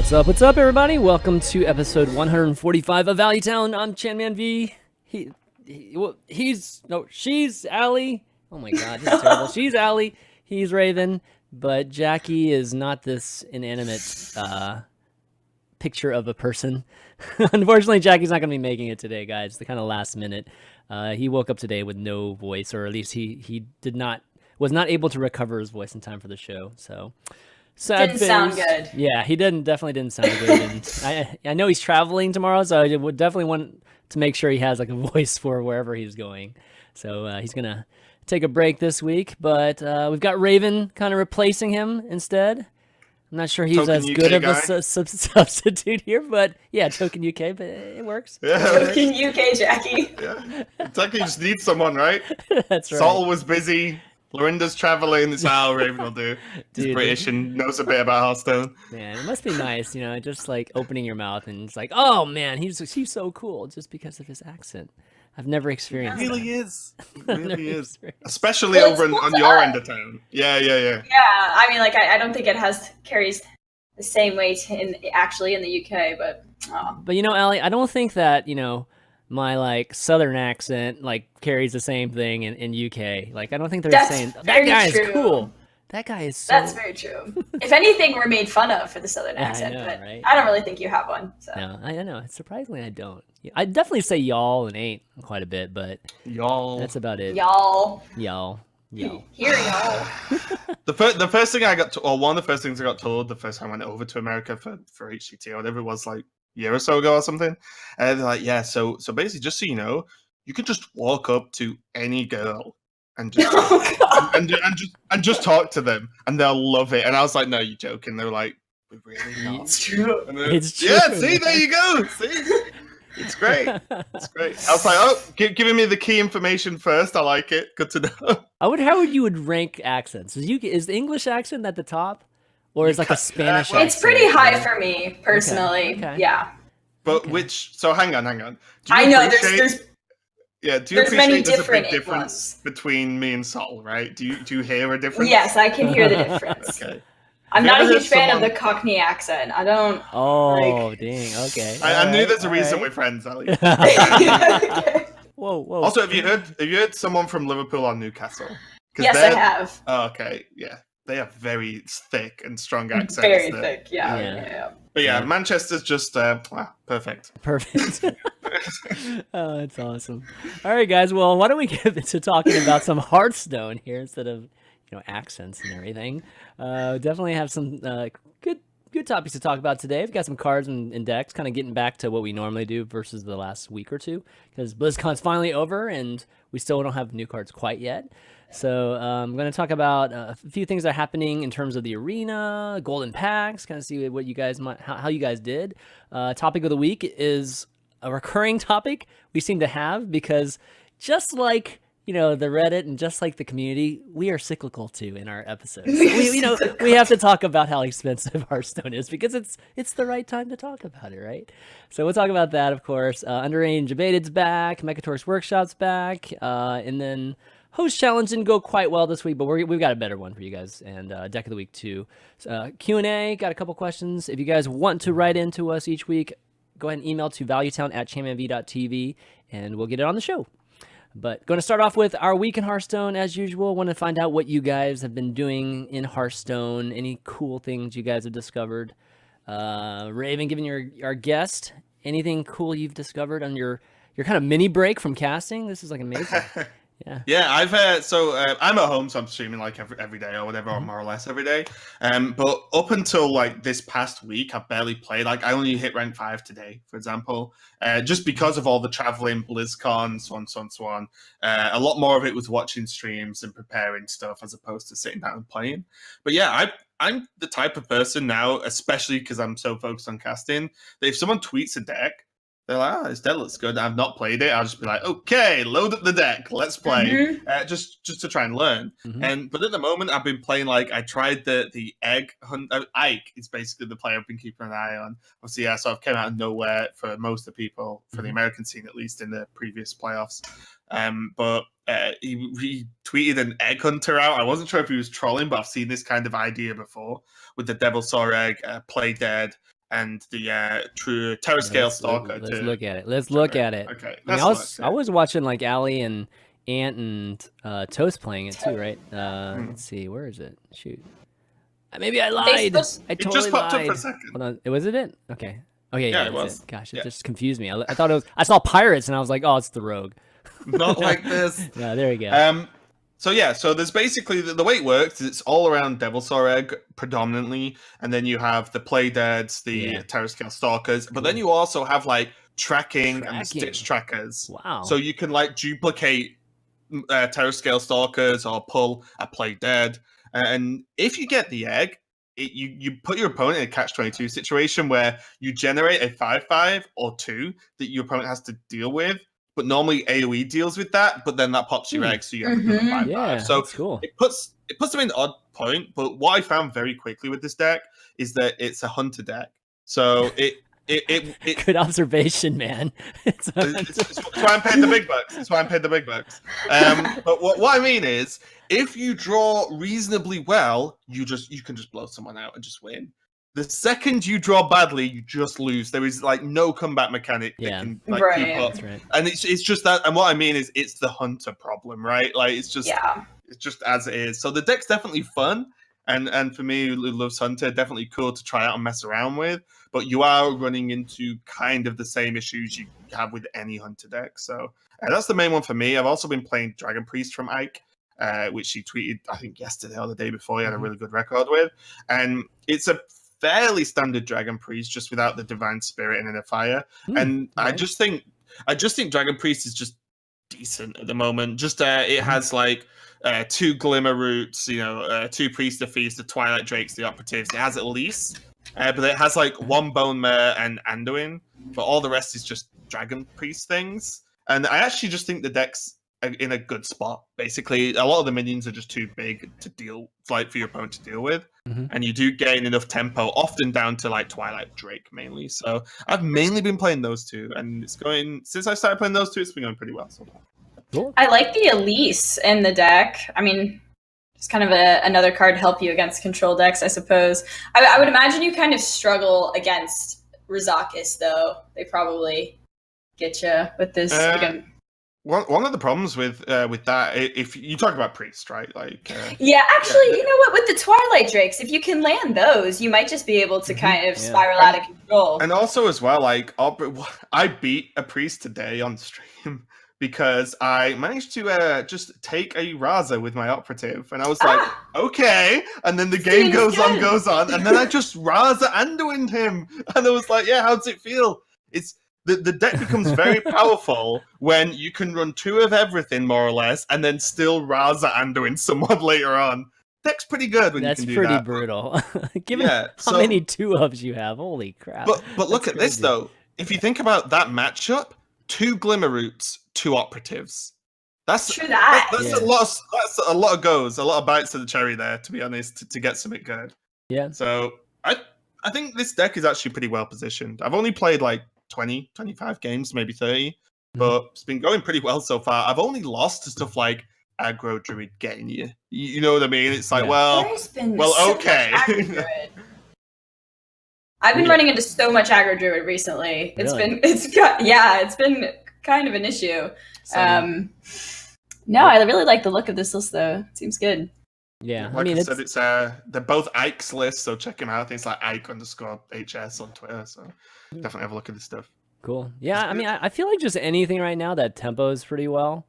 What's up, everybody? Welcome to episode 145 of Valleytown. I'm ChanManV. She's Allie. Oh my god, this is terrible. She's Allie. He's Raven. But Jackie is not this inanimate picture of a person. Unfortunately, Jackie's not going to be making it today, guys. The kind of last minute. He woke up today with no voice, or at least he was not able to recover his voice in time for the show. So sad. Didn't sound good. Yeah, he definitely didn't sound good. And I know he's traveling tomorrow, so I would definitely want to make sure he has like a voice for wherever he's going. So he's gonna take a break this week, but we've got Raven kind of replacing him instead. I'm not sure he's Token as UK good of guy. a substitute here, but yeah, Token UK, but it works. Yeah. Token UK, Jackie. Yeah. Exactly, you just need someone, right? That's right. Sol was busy. Lorinda's traveling. That's how Raven will do. He's Dude. British and knows a bit about Hearthstone. Man, it must be nice, just like opening your mouth and it's like, oh man, he's so cool just because of his accent. I've never experienced It really that. is. It really Never is. experienced. Especially Well, over it's cool on to your us. end of town. Yeah. Yeah, I mean, I don't think it carries the same weight in the UK, but But Allie, I don't think that, my like southern accent like carries the same thing in UK. Like I don't think they're That's saying that very guy is true. cool. That guy is so that's very true. If anything, we're made fun of for the southern Yeah, I accent, know, but right? I don't really think you have one. So. No, I don't know. Surprisingly I don't. I definitely say y'all and ain't quite a bit, but Y'all. that's about it. Y'all. Y'all. Here, y'all. The first thing I got, or one of the first things I got told the first time I went over to America for HCT or whatever it was, like a year or so ago or something, and they're like, yeah, so basically, just so you know, you can just walk up to any girl and just Oh, God. and just talk to them, and they'll love it. And I was like, no, you're joking. They were like, we really not. It's true. And then, It's true. Yeah, see, there you go. See, it's great. It's great. I was like, oh, giving me the key information first. I like it. Good to know. How would you rank accents? Is the English accent at the top, or is like a Spanish? well, It's pretty accent? high for me, personally. Okay. Yeah. But Okay. So hang on. Do you I know, appreciate- there's Yeah, do you there's many appreciate there's a different big difference ones. between me and Sol, right? Do you hear a difference? Yes, I can hear the difference. Okay. I'm Have you not a ever huge heard fan of someone- the Cockney accent. I don't. Oh, Like- dang. Okay. I knew there's a Alright, reason alright. we're friends, Ali. Whoa. Also, have you heard someone from Liverpool or Newcastle? 'Cause Yes, I have. Oh, okay, yeah. They have very thick and strong accents. Very there. thick. Yeah. Yeah. Yeah. But yeah, Yeah. Manchester's just perfect. Perfect. Oh, that's awesome. All right, guys. Well, why don't we get into talking about some Hearthstone here instead of accents and everything? Definitely have some good topics to talk about today. We've got some cards and decks, kind of getting back to what we normally do versus the last week or two, because BlizzCon's finally over and we still don't have new cards quite yet. So I'm going to talk about a few things that are happening in terms of the arena, golden packs, kind of see what you guys how you guys did. Topic of the week is a recurring topic we seem to have because just like the Reddit and just like the community, we are cyclical too in our episodes. We have to talk about how expensive Hearthstone is because it's the right time to talk about it, right? So we'll talk about that, of course. Underrange Jebaited's back, Mekkatorque's Workshop's back, and then Host Challenge didn't go quite well this week, but we've got a better one for you guys, and Deck of the Week too. Q&A, got a couple questions. If you guys want to write into us each week, go ahead and email to valuetown@chanmanv.tv, and we'll get it on the show. But going to start off with our week in Hearthstone, as usual. Want to find out what you guys have been doing in Hearthstone, any cool things you guys have discovered. Raven, giving our guest, anything cool you've discovered on your kind of mini break from casting? This is like amazing. Yeah. Yeah, I'm at home, so I'm streaming like every day or whatever, or more or less every day. But up until like this past week, I've barely played. Like I only hit rank 5 today, for example, just because of all the traveling, BlizzCon, so on. A lot more of it was watching streams and preparing stuff as opposed to sitting down and playing. But yeah, I'm the type of person now, especially because I'm so focused on casting, that if someone tweets a deck, they're like, this deck looks good. I've not played it. I'll just be like, okay, load up the deck. Let's play. Just to try and learn. Mhm. But at the moment, I've been playing I tried the egg hunt. Ike is basically the player I've been keeping an eye on. Obviously, yeah, so I've came out of nowhere for most of the people, for the American scene at least, in the previous playoffs. But he tweeted an egg hunter out. I wasn't sure if he was trolling, but I've seen this kind of idea before with the Devil Saw Egg, Play Dead, and the true Terrascale Stalker. Let's look at it. Let's look at it. Okay, I mean, I was watching like Allie and Ant and Toast playing it too, right? Let's see, where is it? Shoot, maybe I lied. I totally just popped lied. up for a second. Hold on, was it? Okay. Okay, Yeah, it was. Gosh, it just confused me. I thought it was. I saw pirates and I was like, oh, it's the rogue. Not like this. Yeah, there we go. So there's basically the way it works is it's all around Devilsaur Egg predominantly, and then you have the Play Deads, the Terrascale Stalkers, but then you also have like tracking and the Stitch Trackers. Wow. So you can like duplicate Terrascale Stalkers or pull a Play Dead, and if you get the egg, you put your opponent in a catch-22 situation where you generate a 5/5 or 2 that your opponent has to deal with. But normally AoE deals with that, but then that pops your egg, so you have to do a 5/5. Yeah, so that's cool. It puts them in an odd point. But what I found very quickly with this deck is that it's a hunter deck. So it good observation, man. it's why I'm paying the big bucks. It's why I'm paying the big bucks. But what I mean is, if you draw reasonably well, you can just blow someone out and just win. The second you draw badly, you just lose. There is like no comeback mechanic that can like keep up. That's right. And it's just that. And what I mean is, it's the hunter problem, right? Like it's just as it is. So the deck's definitely fun, and for me, who loves hunter, definitely cool to try out and mess around with. But you are running into kind of the same issues you have with any hunter deck. So that's the main one for me. I've also been playing Dragon Priest from Ike. Which he tweeted, I think, yesterday or the day before. He had a really good record with, and it's a fairly standard Dragon Priest, just without the Divine Spirit and in a fire. And I just think Dragon Priest is just decent at the moment. Just it has like 2 Glimmer Roots, 2 Priest of Feast, the Twilight Drakes, the Operatives. It has at least, but it has like 1 Bone Mare and Anduin, but all the rest is just Dragon Priest things. And I actually just think the deck's in a good spot. Basically, a lot of the minions are just too big to deal, like for your opponent to deal with, and you do gain enough tempo, often down to like Twilight Drake mainly. So I've mainly been playing those two, and it's going since I started playing those two. It's been going pretty well so far. Cool. I like the Elise in the deck. I mean, it's kind of another card to help you against control decks, I suppose. I would imagine you kind of struggle against Rizakis, though. They probably get you with this. One of the problems with that, if you talk about Priest, right? Like, you know what? With the Twilight Drakes, if you can land those, you might just be able to kind of spiral out of control. And also as well, like, I beat a Priest today on stream because I managed to just take a Raza with my Operative, and I was like, okay. And then the game goes on, and then I just Raza Anduined him, and I was like, yeah, how does it feel? It's the deck becomes very powerful when you can run 2 of everything, more or less, and then still Raza Anduin someone later on. Deck's pretty good when you can do that. That's pretty brutal. Given how many 2-ofs you have, holy crap. But look at this, though. If you think about that matchup, 2 Glimmer Roots, 2 Operatives. That's a lot of goes, a lot of bites of the cherry there, to be honest, to get something good. Yeah. So I think this deck is actually pretty well positioned. I've only played like 20, 25 games, maybe 30, but it's been going pretty well so far. I've only lost to stuff like Aggro Druid getting you. You know what I mean? It's like, okay. I've been running into so much Aggro Druid recently. It's been kind of an issue. No, I really like the look of this list, though. It seems good. Yeah, like I said, it's they're both Ike's lists, so check him out. I think it's like Ike_HS on Twitter. So definitely have a look at this stuff. Cool. Yeah, I mean, I feel like just anything right now that tempos pretty well,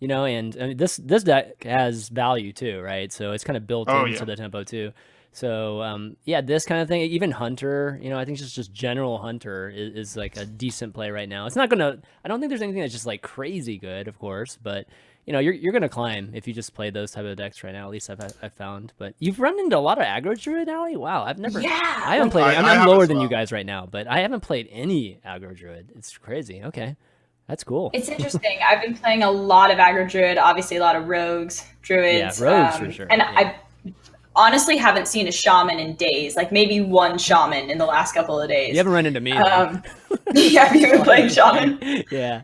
and I mean, this deck has value too, right? So it's kind of built into the tempo too. So this kind of thing, even Hunter, I think just general Hunter is like a decent play right now. It's not gonna. I don't think there's anything that's just like crazy good, of course, but. You're gonna climb if you just play those type of decks right now. At least I've found. But you've run into a lot of aggro druid, Allie. Wow, I've never. Yeah. I haven't played. I'm lower than you guys right now, but I haven't played any aggro druid. It's crazy. Okay, that's cool. It's interesting. I've been playing a lot of aggro druid. Obviously, a lot of rogues, druids. Yeah, rogues for sure. And I honestly haven't seen a shaman in days. Like maybe one shaman in the last couple of days. You haven't run into me. Have you been playing shaman? Yeah.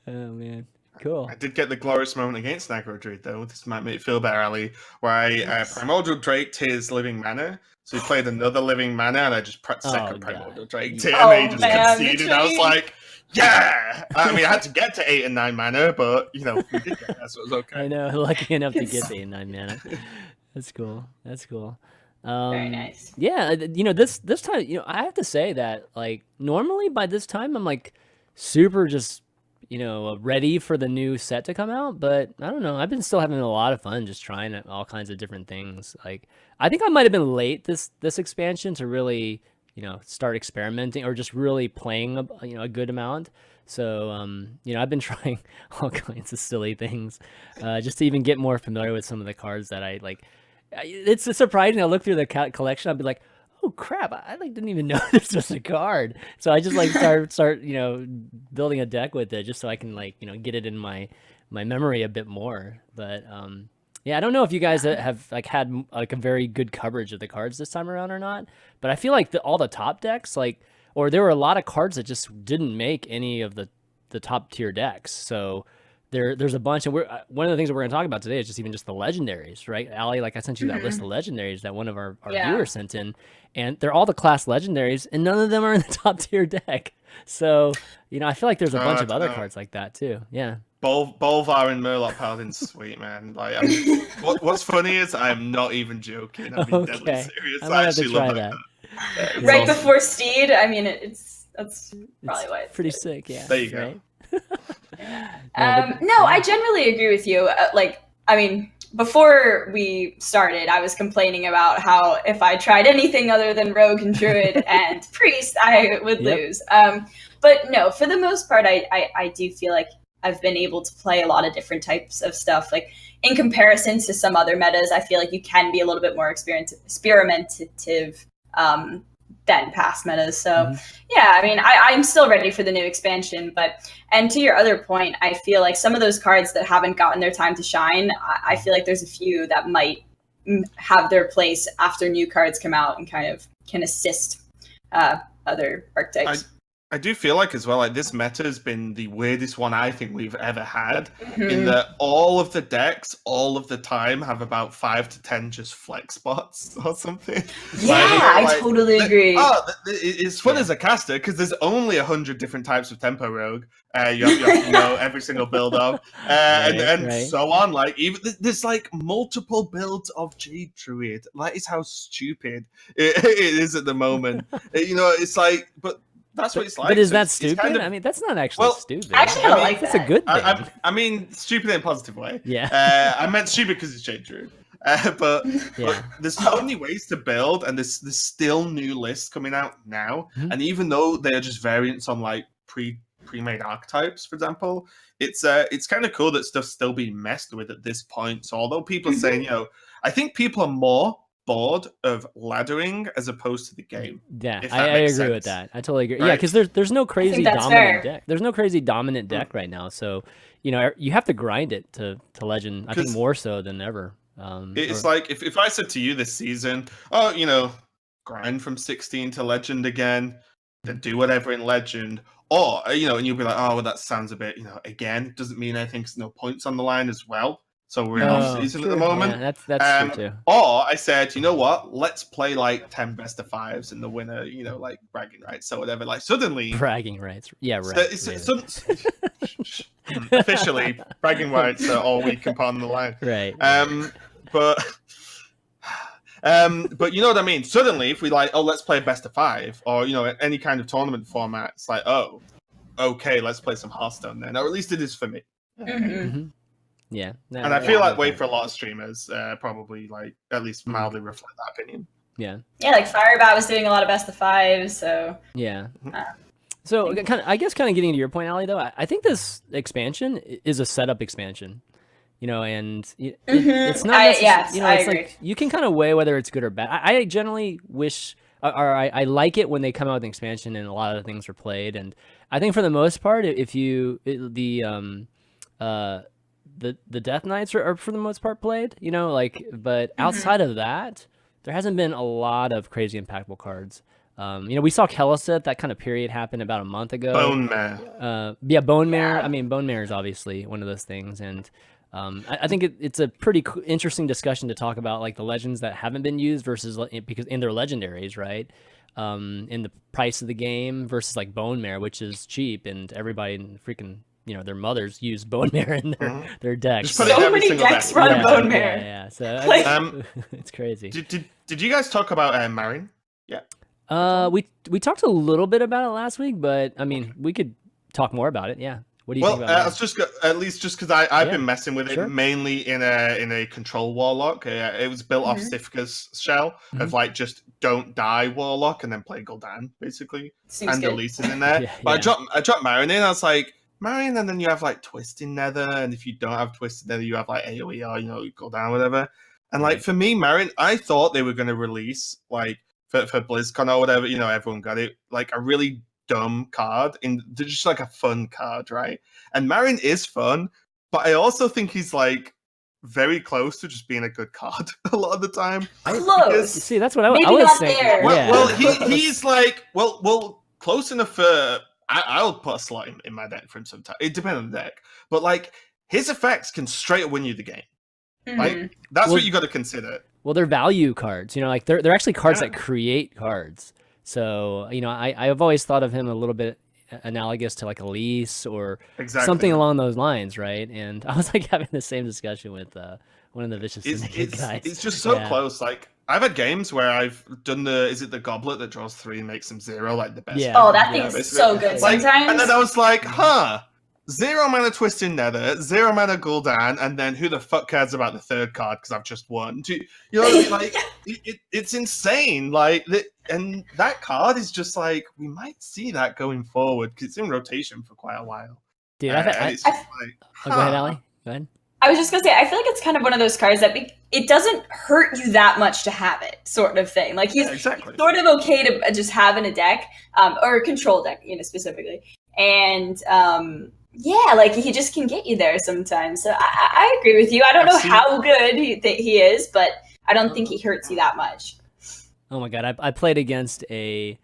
Oh man. Cool. I did get the glorious moment against Aggro Druid, though. This might make it feel better, Ali, where I Primordial Draked his Living Mana, So he played another living mana, and I just second Primordial Drake to him, Oh, and he just man, conceded. I was like, yeah! I mean, I had to get to 8 and 9 mana, but, we did get there, so it was okay. I know, lucky enough to get the 8 and 9 mana. That's cool. Very nice. Yeah, this time, I have to say that, like, normally by this time, I'm, like, super just, ready for the new set to come out, but I don't know. I've been still having a lot of fun just trying all kinds of different things. Like, I think I might have been late this expansion to really, start experimenting or just really playing a good amount. So, I've been trying all kinds of silly things, just to even get more familiar with some of the cards that I like. It's surprising. I look through the collection, I'll be like, oh crap, I didn't even know this was a card. So I just start building a deck with it just so I can get it in my memory a bit more. But yeah, I don't know if you guys have had a very good coverage of the cards this time around or not, but I feel like all the top decks or there were a lot of cards that just didn't make any of the top tier decks. So there's a bunch, and one of the things that we're going to talk about today is just the legendaries, right? Allie, I sent you that list of legendaries that one of our viewers sent in, and they're all the class legendaries, and none of them are in the top tier deck. So, I feel like there's a bunch of other cards like that too. Yeah. Bolvar and Murloc Paladin's sweet, man. What's funny is I'm not even joking. I'm being deadly serious. I might have to try that. Right awesome. Before Steed, I mean, that's probably why it's pretty sick. Yeah. There you go. Right? No, I generally agree with you. Before we started, I was complaining about how if I tried anything other than Rogue and Druid and Priest, I would lose. But no, for the most part, I do feel like I've been able to play a lot of different types of stuff. Like, in comparison to some other metas, I feel like you can be a little bit more experimentative than past metas. So yeah, I mean, I'm still ready for the new expansion, and to your other point, I feel like some of those cards that haven't gotten their time to shine, I feel like there's a few that might have their place after new cards come out and kind of can assist other archetypes. I do feel like as well, this meta has been the weirdest one I think we've ever had, in that all of the decks, all of the time, have about 5 to 10 just flex spots or something. Yeah, I totally agree. It's fun as a caster because there's only 100 different types of Tempo Rogue. You have to know every single build of, and so on. Even there's multiple builds of Jade Druid. That is how stupid it is at the moment. It's but. That's what it's like. But is that stupid? I mean, that's not actually stupid. Actually, I like that's a good thing. I mean, stupid in a positive way. Yeah. I meant stupid because it's Jade Druid. But there's so many ways to build, and there's still new lists coming out now. And even though they're just variants on pre-made archetypes, for example, it's kind of cool that stuff's still being messed with at this point. So although people are saying, I think people are more bored of laddering as opposed to the game. Yeah, I agree with that. I totally agree. Right? Yeah, because there's no crazy dominant deck. There's no crazy dominant deck right now. So, you have to grind it to legend. I think more so than ever. It's if I said to you this season, grind from 16 to legend again, then do whatever in legend, or and you'll be like, oh, well, that sounds a bit, again, doesn't mean anything's no points on the line as well. So we're in off season at the moment. Yeah, that's true too. Or I said, you know what? Let's play 10 best of 5s and the winner, bragging rights. So whatever. Suddenly bragging rights. Yeah, right. Officially, bragging rights are all we can put on the line. Right. But you know what I mean? Suddenly, if we let's play best of 5, or any kind of tournament format, it's okay, let's play some Hearthstone then. Or at least it is for me. Yeah, and I feel for a lot of streamers, probably at least mildly reflect that opinion. Yeah, Firebat was doing a lot of best of 5s, so yeah. So I guess getting to your point, Allie, though, I think this expansion is a setup expansion, and it's not. I agree. You can kind of weigh whether it's good or bad. I generally wish, or I like it when they come out with an expansion and a lot of the things are played, and I think for the most part, if the Death Knights are for the most part played, but outside of that, there hasn't been a lot of crazy impactful cards. We saw Kellicet, that kind of period happened about a month ago. Bone Mare. Bone Mare. I mean, Bone Mare is obviously one of those things, and I think it's a pretty interesting discussion to talk about, like the legends that haven't been used versus because in their legendaries, right? In the price of the game versus like bone mare, which is cheap, and everybody in freaking their mothers use bone mare in their decks. Just put it So every many single decks deck. run bone mare. Yeah. So Like- it's crazy. Did you guys talk about Marin? Yeah. We talked a little bit about it last week, but I mean, we could talk more about it. Yeah. What do you think about I was just at least just because I've been messing with it sure. mainly in a control warlock. It was built off Sifka's shell of like just don't die warlock and then play Gul'dan basically. Seems and good. Elise is in there. But I dropped Marin in. I was like Marin, and then you have like Twisting Nether, and if you don't have Twisted Nether, you have like AoE or Gul'dan, whatever. And like for me, Marin, I thought they were going to release like for BlizzCon or whatever. Everyone got it like a really dumb card just like a fun card, right? And Marin is fun, but I also think he's like very close to just being a good card a lot of the time. Close. See, that's what I Maybe was not saying. there. Well, he's like close enough for I'll put a slot in my deck for him sometime. It depends on the deck, but like his effects can straight up win you the game. Like that's what you got to consider. Well, they're value cards. Like they're actually cards that create cards. So, I've always thought of him a little bit analogous to like Elise or something along those lines, right? And I was like having the same discussion with one of the Vicious Syndicate guys. It's just so close. Like I've had games where I've done the goblet that draws 3 and makes them 0, like the best. Yeah. Oh, that thing's so good sometimes. And then I was like, 0 mana Twisting Nether, 0 mana Gul'dan, and then who the fuck cares about the third card because I've just won? You know what I mean? Like, it's insane. Like, and that card is just like, we might see that going forward because it's in rotation for quite a while. Dude, go ahead, Allie. Go ahead. I was just gonna say, I feel like it's kind of one of those cards that it doesn't hurt you that much to have it, sort of thing. Like he's sort of okay to just have in a deck, or a control deck, specifically. And like he just can get you there sometimes. So I agree with you. I don't know how good he is, but I don't think he hurts you that much. Oh my god, I played against I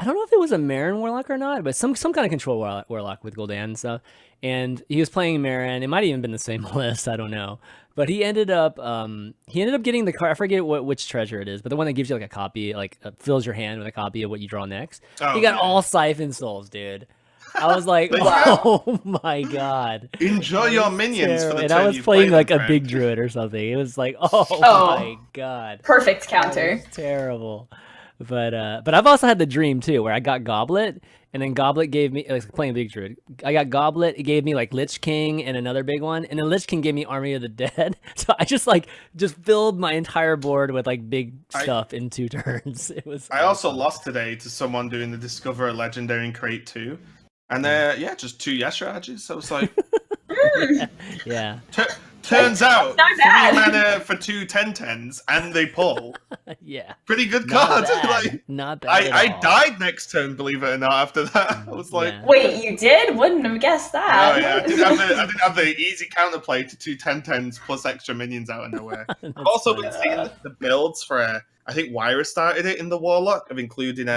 don't know if it was a Marin Warlock or not, but some kind of control Warlock with Gul'dan and stuff. And he was playing Marin. It might have even been the same list. I don't know. But he ended up getting the card. I forget which treasure it is, but the one that gives you like a copy, like fills your hand with a copy of what you draw next. He got all Siphon Souls, dude. I was like, oh my god! Enjoy your minions for the and turn I was you playing play like them, a big druid or something. It was like, oh my god, perfect counter. Terrible. But I've also had the dream too, where I got Goblet, and then Goblet gave me like playing big druid. I got Goblet, it gave me like Lich King and another big one, and then Lich King gave me Army of the Dead. So I just filled my entire board with like big stuff in 2 turns. It was. I also lost today to someone doing the Discover a Legendary in Crate 2. And just 2 Yashra Edges. So I was like, yeah. Turns out, 3 not bad. mana for 2 10/10s, and they pull. Yeah. Pretty good Not card. bad. Not bad. I died next turn, believe it or not, after that. I was like, wait, you did? Wouldn't have guessed that. oh yeah, I didn't have the easy counterplay to 2 10/10s plus extra minions out of nowhere. I've also been seeing the builds for, I think Wyra started it in the Warlock, of including,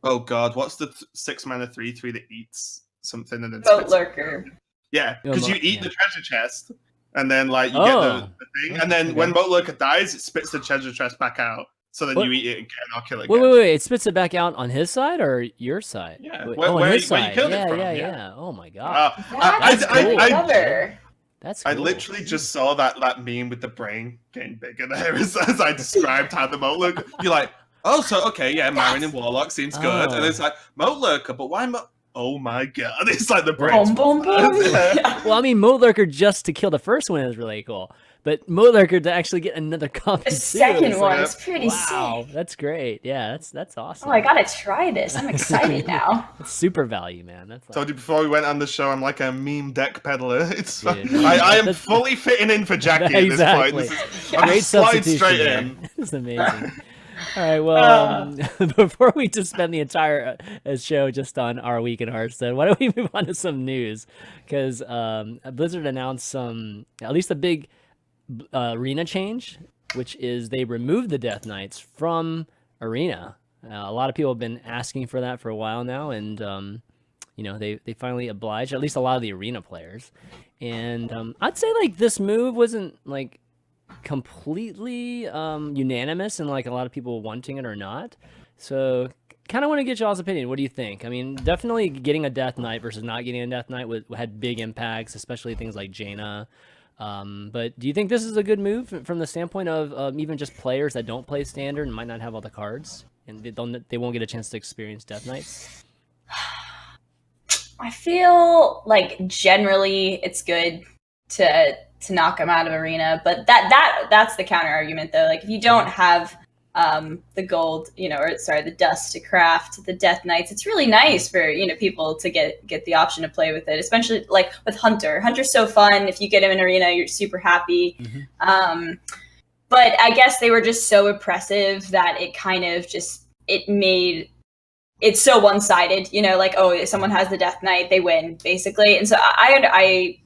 oh god, what's the 6 mana 3/3 that eats something and then Boat Lurker. Yeah, because you eat the treasure chest, and then like you get the thing, and then when Boat Lurker dies, it spits the treasure chest back out. So then you eat it and I'll kill it again. Wait! It spits it back out on his side or your side? Yeah, on his where side. you killed it from. Yeah. Oh my god. That's clever. That's cool. I literally just saw that meme with the brain getting bigger there as I described how the Moat Lurker. You're like, oh, so okay, yeah, Marin and Warlock seems good, and it's like Moat Lurker, but why oh my god, it's like the brain. Boom. Well, I mean, Moat Lurker just to kill the first one is really cool, but Moat Lurker to actually get another copy. The second one is pretty sick. Wow, that's great. Yeah, that's awesome. Oh, I gotta try this. I'm excited now. It's super value, man. That's told you before we went on the show, I'm like a meme deck peddler. It's Dude, I am fully fitting in for Jackie at this point. I'm Great sliding substitution. straight Man. in. It's amazing. All right, well, before we just spend the entire show just on our week in Hearthstone, why don't we move on to some news? Because Blizzard announced at least a big arena change, which is they removed the Death Knights from Arena. A lot of people have been asking for that for a while now, and you know, they finally obliged, at least a lot of the arena players. And I'd say like this move wasn't like completely unanimous and like a lot of people wanting it or not. So kind of want to get y'all's opinion. What do you think? I mean, definitely getting a Death Knight versus not getting a Death Knight had big impacts, especially things like Jaina. But do you think this is a good move from the standpoint of even just players that don't play Standard and might not have all the cards, and they won't get a chance to experience Death Knights? I feel like generally it's good to knock them out of arena, but that's the counter argument though. Like if you don't have the gold, you know, or sorry, the dust to craft the Death Knights, it's really nice for, you know, people to get the option to play with it, especially like with Hunter. Hunter's so fun. If you get him in arena, you're super happy. But I guess they were just so oppressive that it kind of just it made it's so one-sided, you know, like, oh, if someone has the Death Knight, they win, basically. And so I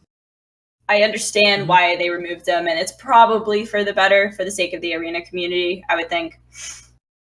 understand why they removed them, and it's probably for the better, for the sake of the arena community, I would think.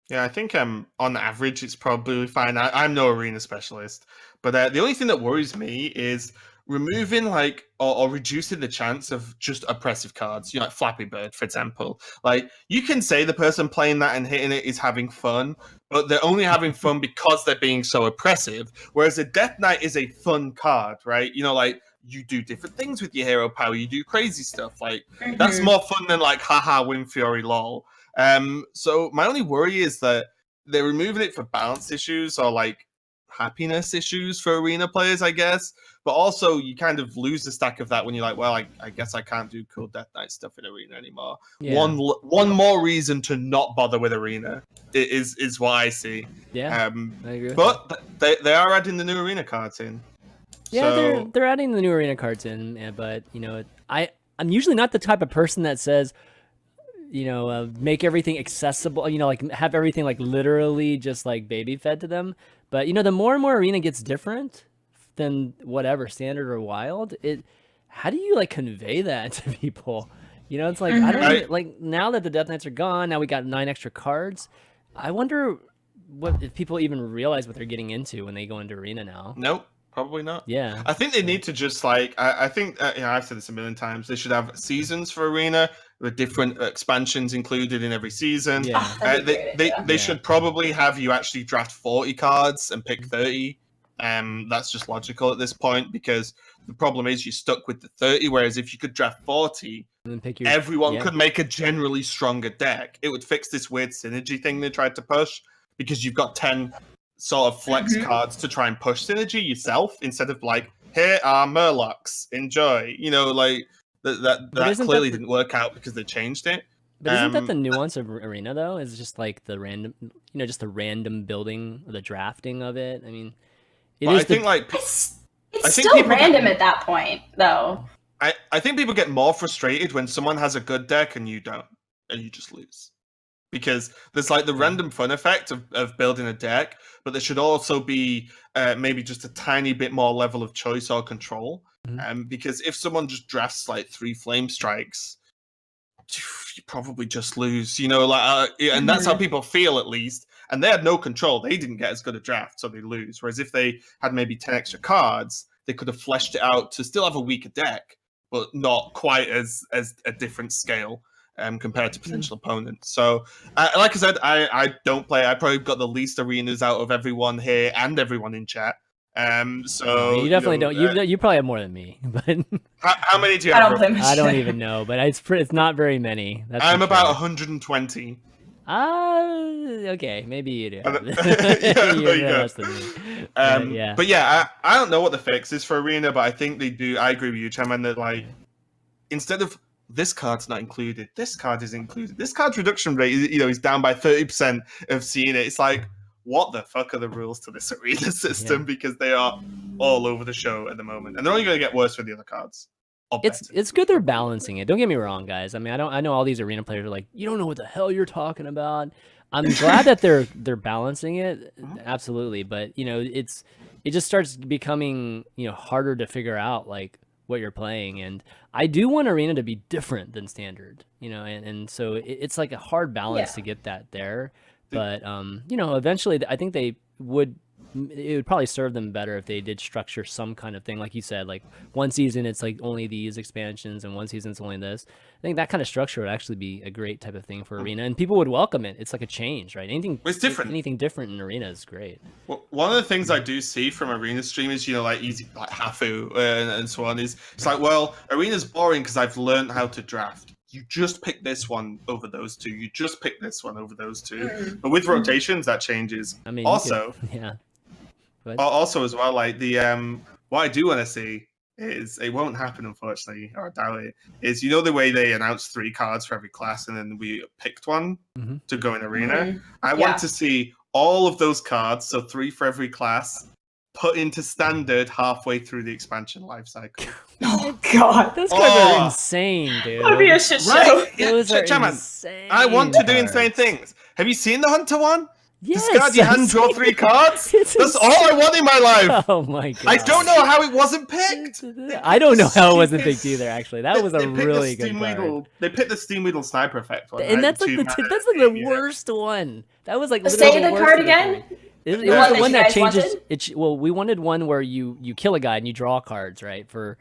Yeah, I think on average, it's probably fine. I'm no arena specialist, but the only thing that worries me is removing like or reducing the chance of just oppressive cards, you know, like Flappy Bird, for example. Like you can say the person playing that and hitting it is having fun, but they're only having fun because they're being so oppressive. Whereas a Death Knight is a fun card, right? You know, like you do different things with your hero power, you do crazy stuff. Like that's more fun than like haha Win Fury lol. So my only worry is that they're removing it for balance issues or like happiness issues for arena players, I guess. But also, you kind of lose the stack of that when you're like, well, I guess I can't do cool Death Knight stuff in arena anymore. Yeah. One more reason to not bother with arena is what I see. Yeah, I agree. But they are adding the new arena cards in. Yeah, so they're adding the new arena cards in. But you know, I'm usually not the type of person that says, you know, make everything accessible. You know, like have everything like literally just like baby fed to them. But you know, the more and more arena gets different than whatever Standard or Wild, how do you like convey that to people? You know, it's like I don't even, like now that the Death Knights are gone, now we got 9 extra cards. I wonder if people even realize what they're getting into when they go into arena now. Nope. Probably not. Yeah. I think they need to just like, I think, you know, I've said this a million times, they should have seasons for arena with different expansions included in every season. Yeah. They should probably have you actually draft 40 cards and pick 30. That's just logical at this point because the problem is you're stuck with the 30, whereas if you could draft 40, and then everyone could make a generally stronger deck. It would fix this weird synergy thing they tried to push because you've got 10 sort of flex cards to try and push synergy yourself instead of like, here are Murlocs, enjoy. You know, like that clearly didn't work out because they changed it. But isn't that the nuance of arena though? Is just like the random, you know, just the random building, the drafting of it. I mean, I think like it's still random at that point though. I think people get more frustrated when someone has a good deck and you don't, and you just lose. Because there's like the random fun effect of building a deck, but there should also be maybe just a tiny bit more level of choice or control. Because if someone just drafts like 3 Flame Strikes, you probably just lose, you know, like, and that's how people feel at least. And they had no control. They didn't get as good a draft, so they lose. Whereas if they had maybe 10 extra cards, they could have fleshed it out to still have a weaker deck, but not quite as a different scale. Compared to potential opponents. So, like I said, I don't play. I probably got the least arenas out of everyone here and everyone in chat. So you definitely don't. You probably have more than me. But how many do you have? I don't even know, but it's not very many. I'm about 120. Okay, maybe you do. You're less than me. But yeah, I don't know what the fix is for arena, but I think they do. I agree with you, ChanManV, that like instead of this card's not included, this card is included. This card's reduction rate, you know, is down by 30% of seeing it. It's like, what the fuck are the rules to this arena system? Because they are all over the show at the moment, and they're only going to get worse for the other cards. It's good they're balancing it. Don't get me wrong, guys. I mean, I know all these arena players are like, you don't know what the hell you're talking about. I'm glad that they're balancing it, absolutely. But you know, it just starts becoming, you know, harder to figure out like what you're playing, and I do want arena to be different than standard, you know, and so it's like a hard balance to get that there. But you know, eventually I think they would it would probably serve them better if they did structure some kind of thing, like you said, like one season it's like only these expansions, and one season it's only this. I think that kind of structure would actually be a great type of thing for Arena, and people would welcome it. It's like a change, right? It's different. Anything different in Arena is great. Well, one of the things I do see from Arena streamers, like easy, like Hafu and so on, is it's like, well, Arena's boring because I've learned how to draft. You just pick this one over those two. You just pick this one over those two. But with rotations, that changes. I mean, also, yeah. Also as well, like the what I do want to see is, it won't happen unfortunately, or I doubt it, is the way they announce 3 cards for every class and then we picked one to go in Arena. I want to see all of those cards, so 3 for every class, put into standard halfway through the expansion life cycle. Oh God, those cards are insane, dude. That'd be a shit show. Right? Those are ChanManV, insane. I want to do cards. insane things. Have you seen the Hunter one? Yes, Discard your hand, draw 3 cards. It's That's all I want in my life. Oh my God. I don't know how it wasn't picked. I don't know how it wasn't picked either. Actually, that was a really good card. They picked the Steam Weedle Sniper Effect one, And right? that's like the worst one. That was like literally Say the worst card of again. It was one the that one you that guys changes. wanted? Well, we wanted one where you kill a guy and you draw cards, right? For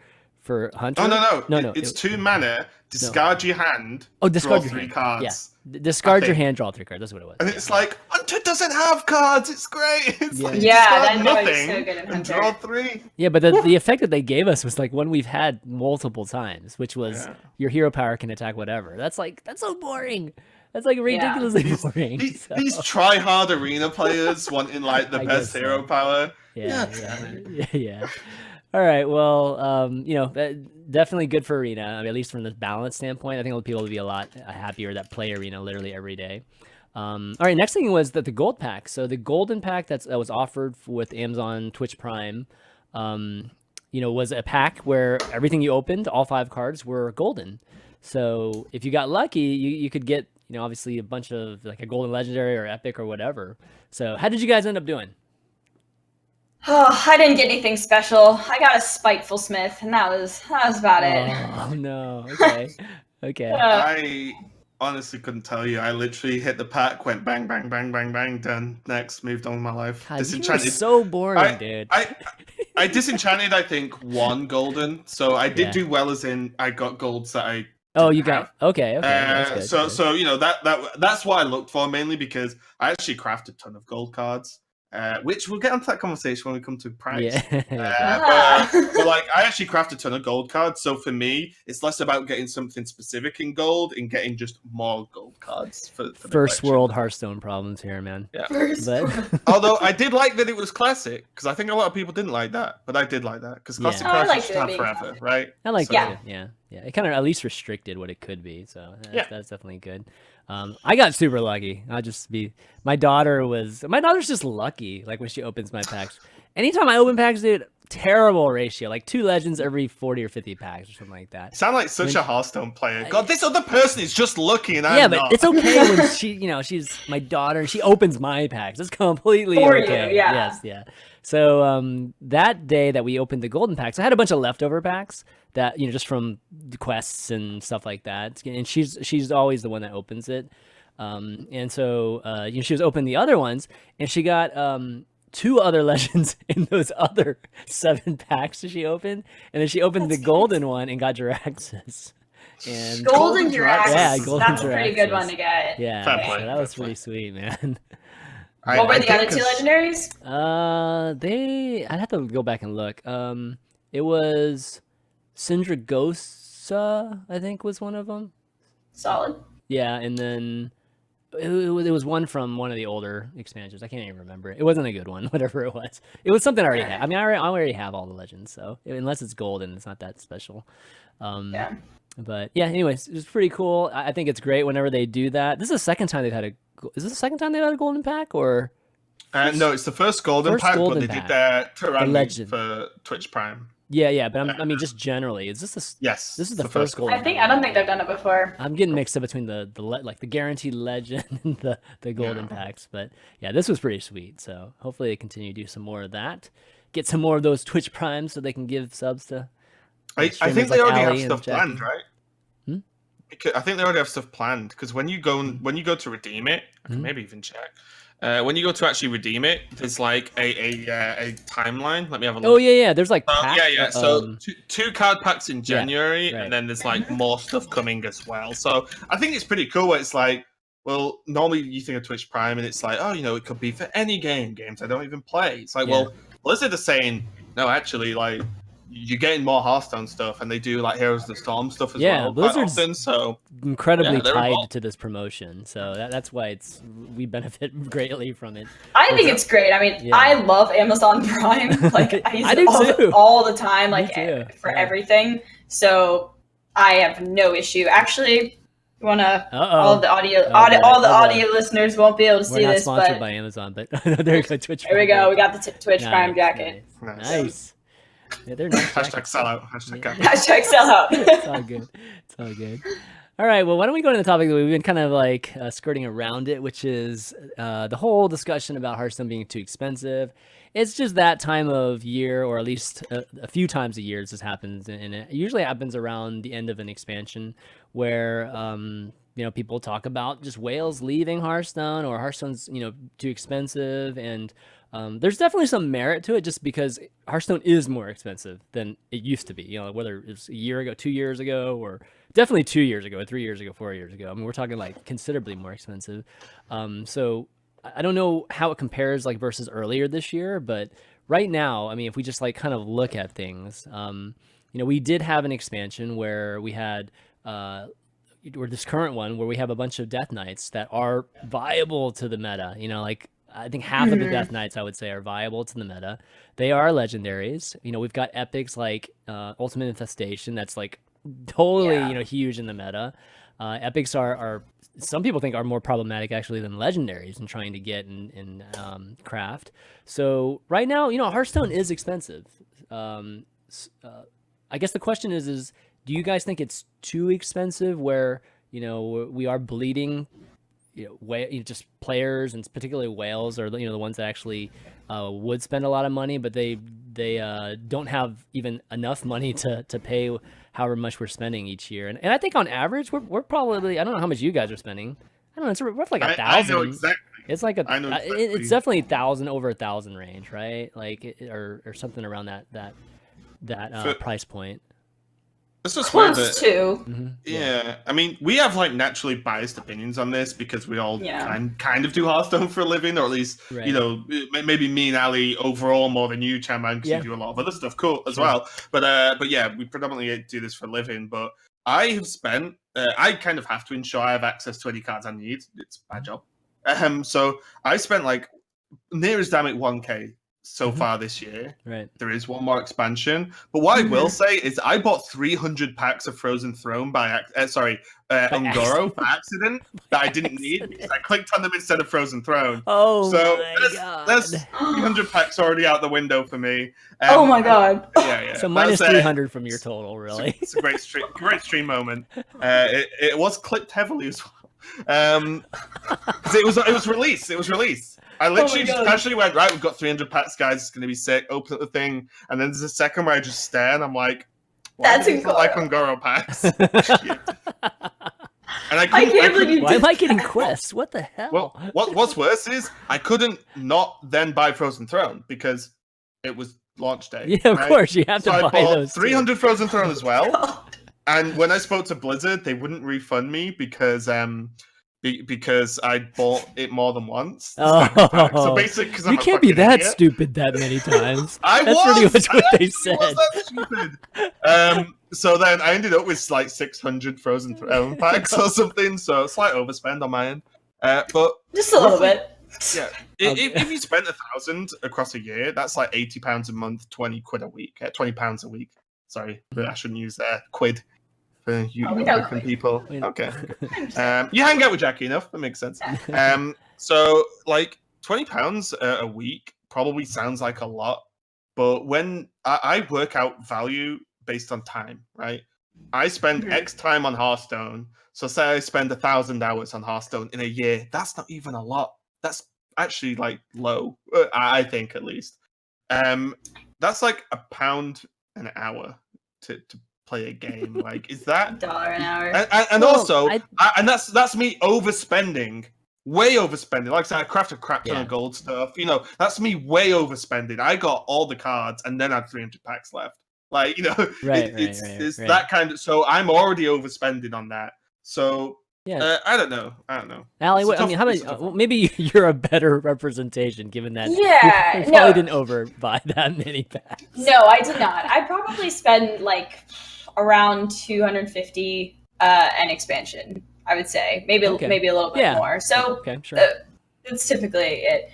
Hunter. Oh no! No. It's 2 mana. Discard your hand. Oh, discard draw your 3 hand. cards. Yeah. Discard your hand, draw 3 cards. That's what it was. And it's like, Hunter doesn't have cards. It's great. It's like, that discard noise is nothing so good in and Hunter. draw 3. Yeah, but the effect that they gave us was like one we've had multiple times, which was your hero power can attack whatever. That's so boring. That's like ridiculously boring. These try-hard Arena players wanting like the best hero power. Yeah. All right. Well, definitely good for Arena. I mean, at least from the balance standpoint, I think people will be a lot happier that play Arena literally every day. All right. Next thing was that the gold pack. So the golden pack that was offered with Amazon Twitch Prime, was a pack where everything you opened, all 5 cards, were golden. So if you got lucky, you could get obviously a bunch of like a golden legendary or epic or whatever. So how did you guys end up doing? Oh, I didn't get anything special. I got a Spiteful Smith, and that was about it. Oh no. Okay. I honestly couldn't tell you. I literally hit the pack, went bang, bang, bang, bang, bang, done. Next, moved on with my life. God, Disenchanted. you were so boring, dude. I disenchanted, I think, 1 golden. So I did do well, as in I got golds that I. Oh, you got okay. That's good. So that's what I looked for mainly, because I actually crafted a ton of gold cards. Which we'll get onto that conversation when we come to price. But like, I actually crafted a ton of gold cards, so for me, it's less about getting something specific in gold and getting just more gold cards for first world Hearthstone problems here, man. Yeah. But although I did like that it was classic, because I think a lot of people didn't like that, but I did like that because classic cards should have forever, right? I like that. Yeah. It kind of at least restricted what it could be, so that's definitely good. I got super lucky. My daughter's just lucky. Like when she opens my packs, anytime I open packs, dude, terrible ratio. Like 2 legends every 40 or 50 packs or something like that. You sound like such a Hearthstone player. God, this other person is just lucky, and I'm not. But it's okay when she's my daughter and she opens my packs. It's completely for okay. You, yeah. Yes, yeah. So that day that we opened the golden packs, I had a bunch of leftover packs that just from quests and stuff like that. And she's always the one that opens it. And so she was opening the other ones, and she got 2 other legends in those other 7 packs that she opened, and then she opened the golden one and got Jiraxis. And golden Jiraxis. Yeah, golden That's a pretty good one to get. Yeah, so that was pretty sweet, man. What were the other 2 legendaries? I'd have to go back and look. It was Syndragosa, I think, was one of them. Solid. Yeah, and then it was one from one of the older expansions. I can't even remember. It wasn't a good one, whatever it was. It was something I already had. I mean, I already have all the legends, so unless it's golden, it's not that special. But yeah, anyways, it was pretty cool. I think it's great whenever they do that. This is the second time they've had a golden pack, or? No, it's the first golden pack, but they did their Tyranny for Twitch Prime. Yeah, but I mean, just generally, is this yes? This is the first golden. I don't think they've done it before. I'm getting mixed up between the guaranteed legend and the golden packs, but yeah, this was pretty sweet. So hopefully they continue to do some more of that. Get some more of those Twitch Primes so they can give subs to. I think they already have stuff planned, right? I think they already have stuff planned, because when you go to redeem it, I can maybe even check. when you go to actually redeem it, there's like a timeline. Let me have a look. Oh yeah. There's like yeah. So two card packs in January, right. and then there's like more stuff coming as well. So I think it's pretty cool. Where it's like, well, normally you think of Twitch Prime, and it's like, oh, it could be for any games I don't even play. It's like, well, Blizzard is saying no, actually, like. You're getting more Hearthstone stuff, and they do like Heroes of the Storm stuff as well. Blizzard's often, so incredibly tied to this promotion, so that's why we benefit greatly from it. I think it's great. I mean, I love Amazon Prime. Like I use it all the time, like for everything. So I have no issue. Actually, you wanna all of the audio listeners won't be able to see this, but we're not sponsored by Amazon, but they're good Twitch. There we go. We got the Twitch Prime jacket. Nice. Yeah, they're nice. Hashtag sellout. Hashtag sellout. It's all good. It's all good. All right. Well, why don't we go to the topic that we've been kind of like skirting around it, which is the whole discussion about Hearthstone being too expensive. It's just that time of year, or at least a few times a year this happens, and it usually happens around the end of an expansion where people talk about just whales leaving Hearthstone, or Hearthstone's too expensive, and there's definitely some merit to it, just because Hearthstone is more expensive than it used to be. Whether it's a year ago, 2 years ago, or definitely 2 years ago, 3 years ago, 4 years ago. I mean, we're talking like considerably more expensive. So I don't know how it compares like versus earlier this year, but right now, I mean, if we just like kind of look at things, we did have an expansion where we had or this current one where we have a bunch of Death Knights that are viable to the meta. Like I think half of the Death Knights, I would say, are viable to the meta. They are legendaries. We've got epics like Ultimate Infestation that's like totally huge in the meta. Epics are some people think are more problematic actually than legendaries in trying to get in craft. So right now, Hearthstone is expensive. I guess the question is do you guys think it's too expensive where we are bleeding just players, and particularly whales are the ones that actually would spend a lot of money, but they don't have even enough money to pay however much we're spending each year. And I think on average we're probably, I don't know how much you guys are spending. I don't know, it's roughly like 1,000. I know exactly. It's like it's definitely 1,000, over 1,000 range, right? Like or something around that price point. This is close to. Yeah, I mean, we have like naturally biased opinions on this because we all kind of do Hearthstone for a living, or at least maybe me and Ali overall more than you, ChanManV, because you do a lot of other stuff, cool as well. But yeah, we predominantly do this for a living. But I have spent, I kind of have to ensure I have access to any cards I need. It's my job. So I spent like near as damn it 1K so far this year. Right. There is one more expansion. But what I will say is I bought 300 packs of Frozen Throne by Ungoro by accident that I didn't need because I clicked on them instead of Frozen Throne. Oh, so my God. There's 300 packs already out the window for me. Oh my God. Yeah. So minus 300 from your total, really. It's a great stream moment. It was clipped heavily as well. Because it was released. I literally just casually went, right, we've got 300 packs, guys, it's going to be sick, open up the thing, and then there's a second where I just stare, and I'm like, that's Ungoro. Like Ungoro packs. And I can't believe you Why am I getting quests? What the hell? Well, what's worse is, I couldn't not then buy Frozen Throne, because it was launch day. Yeah, of course, you have to buy those. 300 too. Frozen Throne as well, and when I spoke to Blizzard, they wouldn't refund me, because I bought it more than once. So basically, because you can't be that stupid that many times. That's pretty much what they said. Was that stupid. So then I ended up with like 600 Frozen Throne packs or something. So slight overspend on my end, but just a little bit. Yeah, if you spent 1,000 across a year, that's like £80 a month, 20 quid a week, £20 a week. Sorry, but I shouldn't use quid. You American people. Okay. You hang out with Jackie enough. That makes sense. So like £20 a week probably sounds like a lot, but when I work out value based on time, right? I spend X time on Hearthstone. So say I spend 1,000 hours on Hearthstone in a year. That's not even a lot. That's actually like low. I think at least. That's like £1 an hour to play a game. Like, is that $1 an hour? And also, and that's me overspending way overspending. Like I said, I crafted a crap ton of gold stuff. You know, that's me way overspending. I got all the cards and then I had 300 packs left. Like, you know, it's that kind of. So I'm already overspending on that. So I don't know. Allie, I mean, how about maybe you're a better representation given that you probably didn't overbuy that many packs. No, I did not. I probably spend like around 250 an expansion. I would say maybe a little bit more. So that's typically it.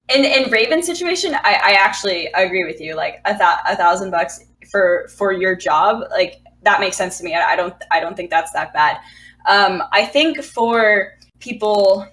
In Raven's situation, I actually agree with you. Like $1,000 for your job, like that makes sense to me. I don't think that's that bad. I think for people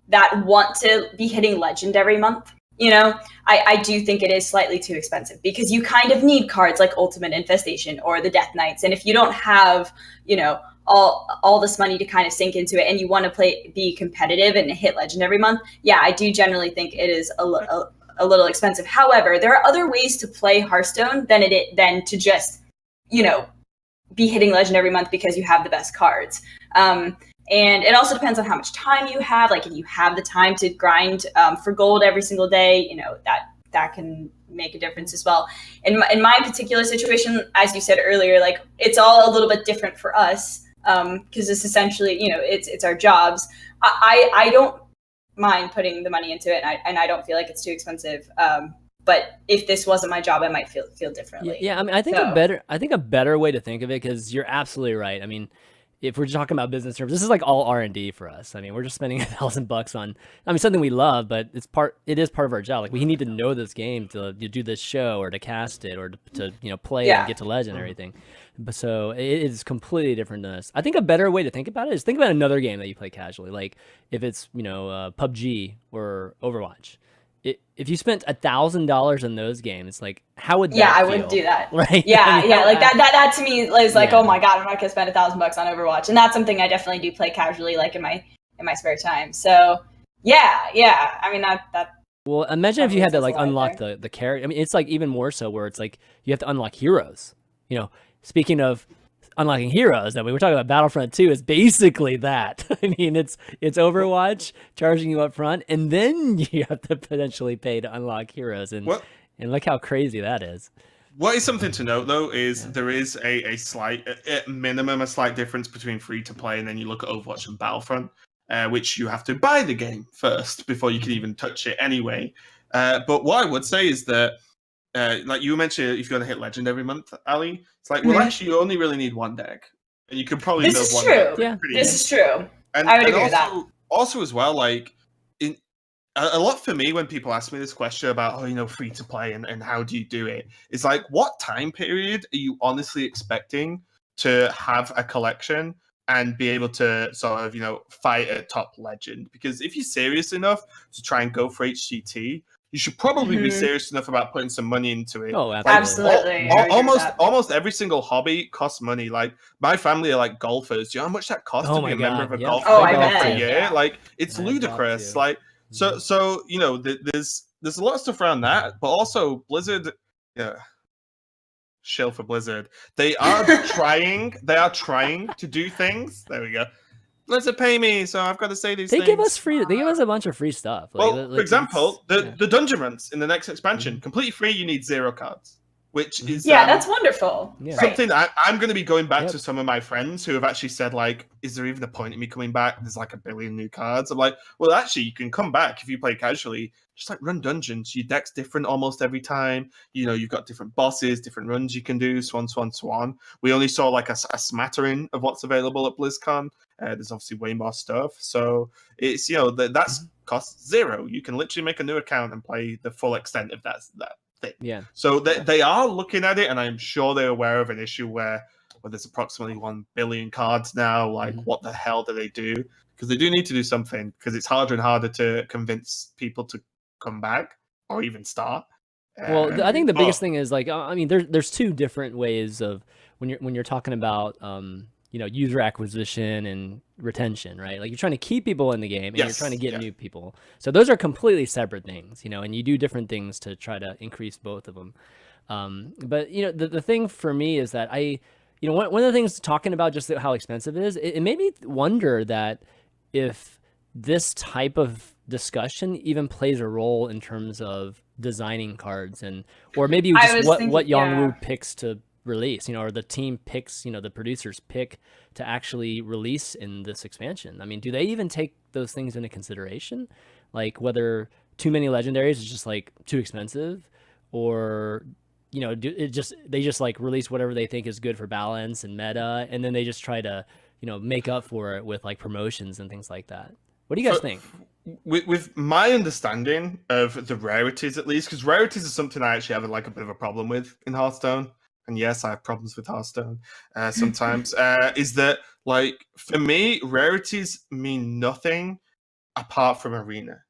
that want to be hitting legend every month, you know, I do think it is slightly too expensive because you kind of need cards like Ultimate Infestation or the Death Knights. And if you don't have, you know, all this money to kind of sink into it and you want to be competitive and hit legend every month, I do generally think it is a little expensive. However, there are other ways to play Hearthstone than to just, you know, be hitting legend every month because you have the best cards. And it also depends on how much time you have. Like if you have the time to grind for gold every single day, you know, that can make a difference as well. In my particular situation, as you said earlier, like it's all a little bit different for us because it's essentially, you know, it's our jobs. I don't mind putting the money into it, and I don't feel like it's too expensive. But if this wasn't my job, I might feel differently. Yeah, I mean, I think a better way to think of it, because you're absolutely right. I mean, if we're talking about business terms, this is like all R&D for us. I mean, we're just spending $1,000 on, I mean, something we love, but it is part of our job. Like we need to know this game to do this show or to cast it or to you know, play and get to legend and everything. But so it is completely different than this. I think a better way to think about it is think about another game that you play casually. Like if it's, you know, PUBG or Overwatch. If you spent $1,000 in those games, like how would that feel? I wouldn't do that. Right? Yeah, like that to me is like, oh my god, I'm not gonna spend $1,000 on Overwatch, and that's something I definitely do play casually, like in my spare time. So yeah. I mean that. Well, imagine if you had to like unlock the character. I mean, it's like even more so where it's like you have to unlock heroes. You know, speaking of unlocking heroes, that we were talking about, Battlefront 2 is basically that. I mean, it's Overwatch charging you up front, and then you have to potentially pay to unlock heroes, and look how crazy that is. What is something to note though is there is a slight, at minimum, a slight difference between free to play and then you look at Overwatch and Battlefront, which you have to buy the game first before you can even touch it anyway. But what I would say is that like you mentioned, if you're going to hit legend every month, Ali, it's like, well, actually, you only really need one deck, and you could probably build one deck. This is true. And I would agree with that. Also, as well, like a lot for me when people ask me this question about, oh, you know, free to play and how do you do it? It's like, what time period are you honestly expecting to have a collection and be able to sort of, you know, fight at top legend? Because if you're serious enough to try and go for HCT, you should probably be serious enough about putting some money into it. Oh, absolutely. Almost every single hobby costs money. Like my family are like golfers. Do you know how much that costs to be a member of a golf club for a year? Yeah. Like it's ludicrous. Like so you know, there's a lot of stuff around that, but also Blizzard, shill for Blizzard. They are trying to do things. There we go. Blizzard pay me, so I've got to say these things. They give us a bunch of free stuff. Well, for example, the dungeon runs in the next expansion, completely free. You need 0 cards, which is that's wonderful. Something I'm going to be going back to some of my friends who have actually said, like, is there even a point in me coming back? There's like 1 billion new cards. I'm like, well, actually, you can come back if you play casually. Just like run dungeons. Your deck's different almost every time. You know, you've got different bosses, different runs you can do, so on. We only saw like a smattering of what's available at BlizzCon. There's obviously way more stuff. So it's, you know, that's cost 0. You can literally make a new account and play the full extent of that thing. Yeah. So they are looking at it, and I'm sure they're aware of an issue where there's approximately 1 billion cards now. Like, what the hell do they do? Because they do need to do something, because it's harder and harder to convince people to come back or even start. Well, I think the biggest thing is, like, I mean, there's 2 different ways of when you're talking about you know, user acquisition and retention, right? Like you're trying to keep people in the game and you're trying to get new people. So those are completely separate things, you know, and you do different things to try to increase both of them. But, you know, the thing for me is that you know, one of the things talking about just how expensive it is, it made me wonder that if this type of discussion even plays a role in terms of designing cards, and or maybe I just was what thinking, Yongwu picks to release, or the team picks, the producers pick to actually release in this expansion. I mean, do they even take those things into consideration? Like whether too many legendaries is just like too expensive, or they just like release whatever they think is good for balance and meta, and then they just try to make up for it with like promotions and things like that. What do you guys think? With my understanding of the rarities, at least, because rarities is something I actually have like a bit of a problem with in Hearthstone, and yes, I have problems with Hearthstone sometimes. Is that like for me, rarities mean nothing apart from arena,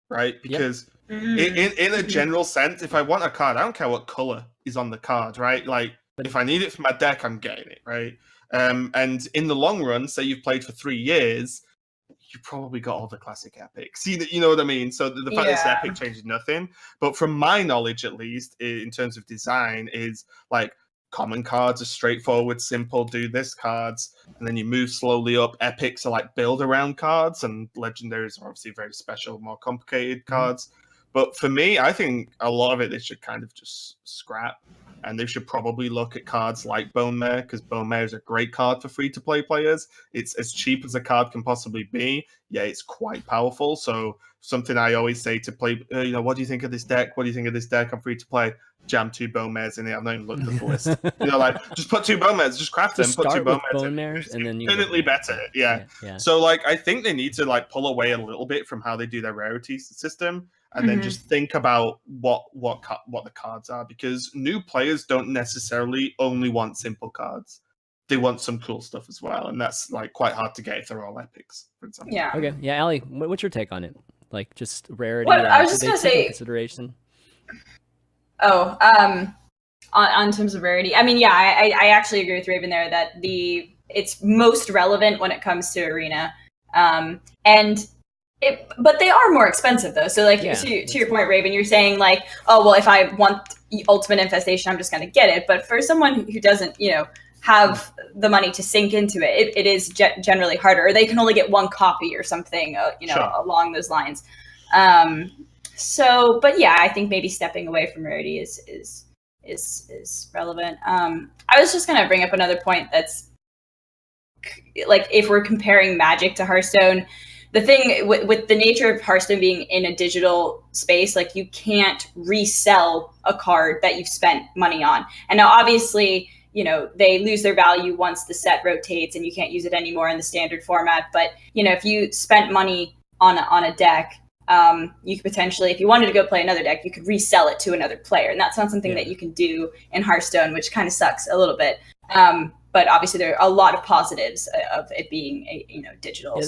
right? Because in a general sense, if I want a card, I don't care what color is on the card, right? Like if I need it for my deck, I'm getting it, right? And in the long run, say you've played for 3 years, you probably got all the classic epics. You know what I mean? So the fact that it's epic changes nothing. But from my knowledge, at least, in terms of design, is like common cards are straightforward, simple, do this cards, and then you move slowly up. Epics are like build around cards, and legendaries are obviously very special, more complicated cards. But for me, I think a lot of it they should kind of just scrap. And they should probably look at cards like Bone Mare, because Bone Mare is a great card for free-to-play players. It's as cheap as a card can possibly be. Yeah, it's quite powerful. So something I always say to play, what do you think of this deck? What do you think of this deck? I'm free to play. Jam 2 Bone Mares in it. I've not even looked at the list. Like just put 2 Bone Mares, just craft them, put 2 Bone Mares, and then infinitely better. Yeah. So like I think they need to like pull away a little bit from how they do their rarity system, and then just think about what the cards are, because new players don't necessarily only want simple cards. They want some cool stuff as well, and that's like quite hard to get if they're all epics, for example. Yeah. Okay. Yeah, Allie, what's your take on it? Like just rarity. What I was just gonna say. Consideration. Oh, on terms of rarity, I mean, yeah, I actually agree with Raven there that it's most relevant when it comes to arena, but they are more expensive though. So like to your point, Raven, you're saying like, oh well, if I want Ultimate Infestation, I'm just going to get it. But for someone who doesn't, have the money to sink into it, it is generally harder. Or they can only get one copy or something, Sure. along those lines. So, but yeah, I think maybe stepping away from rarity is relevant. I was just going to bring up another point that's like if we're comparing Magic to Hearthstone. The thing with the nature of Hearthstone being in a digital space, like you can't resell a card that you've spent money on. And now obviously, they lose their value once the set rotates and you can't use it anymore in the standard format. But, if you spent money on a deck, you could potentially, if you wanted to go play another deck, you could resell it to another player. And that's not something that you can do in Hearthstone, which kind of sucks a little bit. But obviously there are a lot of positives of it being digital.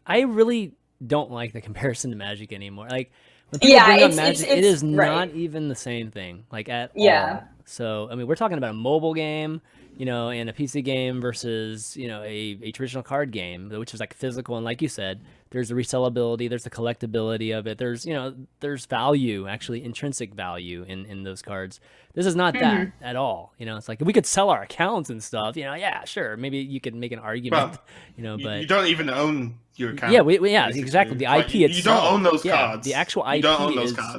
I really don't like the comparison to Magic anymore. Like when people bring up Magic, it is not even the same thing, like at all. So I mean, we're talking about a mobile game, and a PC game versus a traditional card game, which is like physical, and like you said, there's the resellability, there's the collectability of it, there's value, actually intrinsic value in those cards. This is not that at all. It's like we could sell our accounts and stuff. Yeah, sure, maybe you could make an argument. But you don't even own your account. Yeah, exactly. The IP itself. You don't own those cards. The actual IP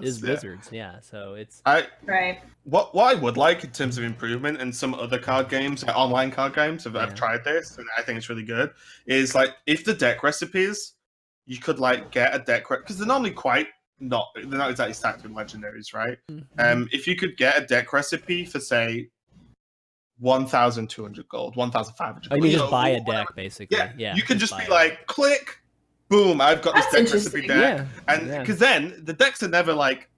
is Wizards. Yeah, so it's right. What I would like in terms of improvement, and some other card games, like online card games, I've tried this and I think it's really good, is like if the deck recipes, you could like get a deck because they're normally they're not exactly stacked with legendaries, right? If you could get a deck recipe for say 1,200 gold, 1,500 gold, you just buy a deck basically. Yeah, you could just be like, click, boom, I've got this deck recipe deck, and because then the decks are never like,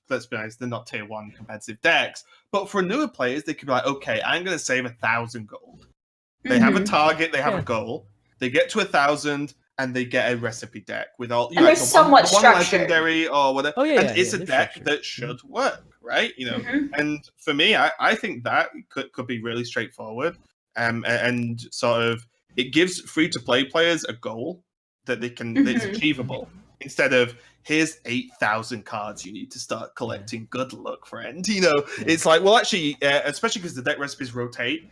let's be honest, they're not tier 1 competitive decks. But for newer players, they could be like, okay, I'm going to save 1,000 gold. They have a target, they have a goal. They get to 1,000, and they get a recipe deck with all. And they're somewhat one legendary or whatever. And it's a deck that should work, right? And for me, I think that could be really straightforward, and sort of it gives free to play players a goal that they can that's achievable, instead of here's 8,000 cards you need to start collecting. Good luck, friend. It's like, well, actually, especially because the deck recipes rotate,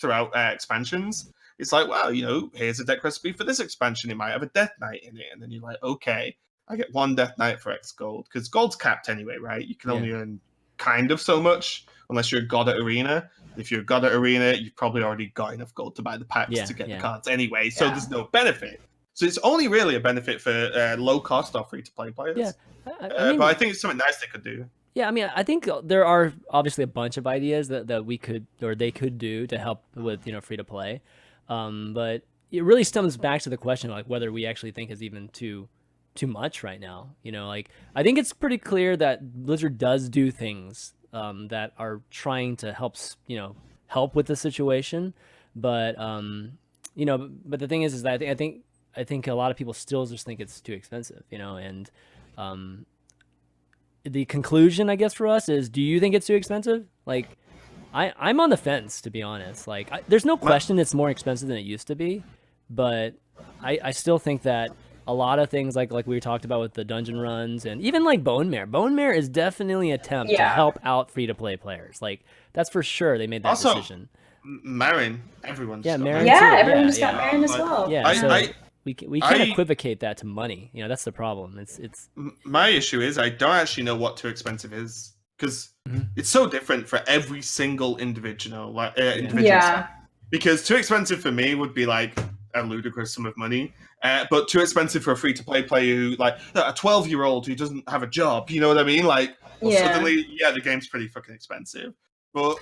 throughout expansions. It's like, wow, here's a deck recipe for this expansion. It might have a Death Knight in it, and then you're like, okay, I get 1 Death Knight for X gold, because gold's capped anyway, right? You can only earn kind of so much unless you're a god at Arena. If you're a god at Arena, you've probably already got enough gold to buy the packs to get the cards anyway, so there's no benefit. So it's only really a benefit for low cost or free to play players. Yeah, but I think it's something nice they could do. Yeah, I mean, I think there are obviously a bunch of ideas that we could or they could do to help with free to play, but it really stems back to the question like whether we actually think is even too much right now. Like I think it's pretty clear that Blizzard does do things that are trying to help with the situation, but but the thing is that I think a lot of people still just think it's too expensive, and the conclusion, I guess, for us is, do you think it's too expensive? Like, I'm on the fence, to be honest. Like, there's no question it's more expensive than it used to be, but I still think that a lot of things like we talked about with the dungeon runs and even like Bone Mare is definitely an attempt to help out free-to-play players. Like, that's for sure they made that decision. Marin, everyone's Marin too. too. Everyone's got Marin as well. Yeah, so we can't equivocate that to money. That's the problem. It's my issue is I don't actually know what too expensive is, because it's so different for every single individual. Because too expensive for me would be like a ludicrous sum of money, but too expensive for a free-to-play player who, like, a 12-year-old who doesn't have a job. You know what I mean? Like, suddenly, the game's pretty fucking expensive. But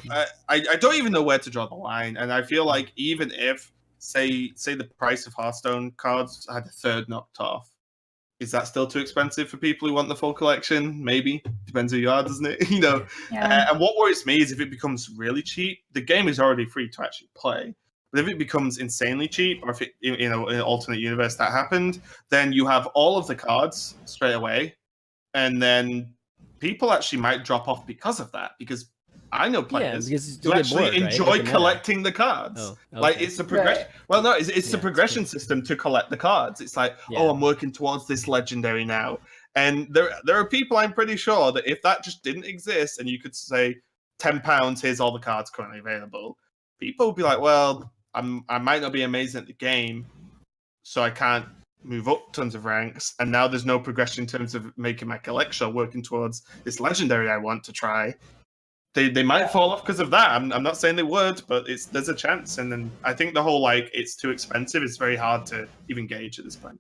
I don't even know where to draw the line, and I feel like even if say the price of Hearthstone cards had a third knocked off, is that still too expensive for people who want the full collection? Maybe. Depends who you are, doesn't it? And what worries me is if it becomes really cheap. The game is already free to actually play, but if it becomes insanely cheap, or if it, in an alternate universe that happened, then you have all of the cards straight away, and then people actually might drop off because of that, because I know players who actually enjoy collecting the cards. Oh, okay. Like, it's a progression. Right. Well, no, it's a progression system to collect the cards. It's like, I'm working towards this legendary now. And there are people, I'm pretty sure, that if that just didn't exist and you could say £10, here's all the cards currently available, people would be like, well, I might not be amazing at the game, so I can't move up tons of ranks. And now there's no progression in terms of making my collection or working towards this legendary I want to try. They might fall off because of that. I'm not saying they would, but there's a chance. And then I think the whole, like, it's too expensive is very hard to even gauge at this point.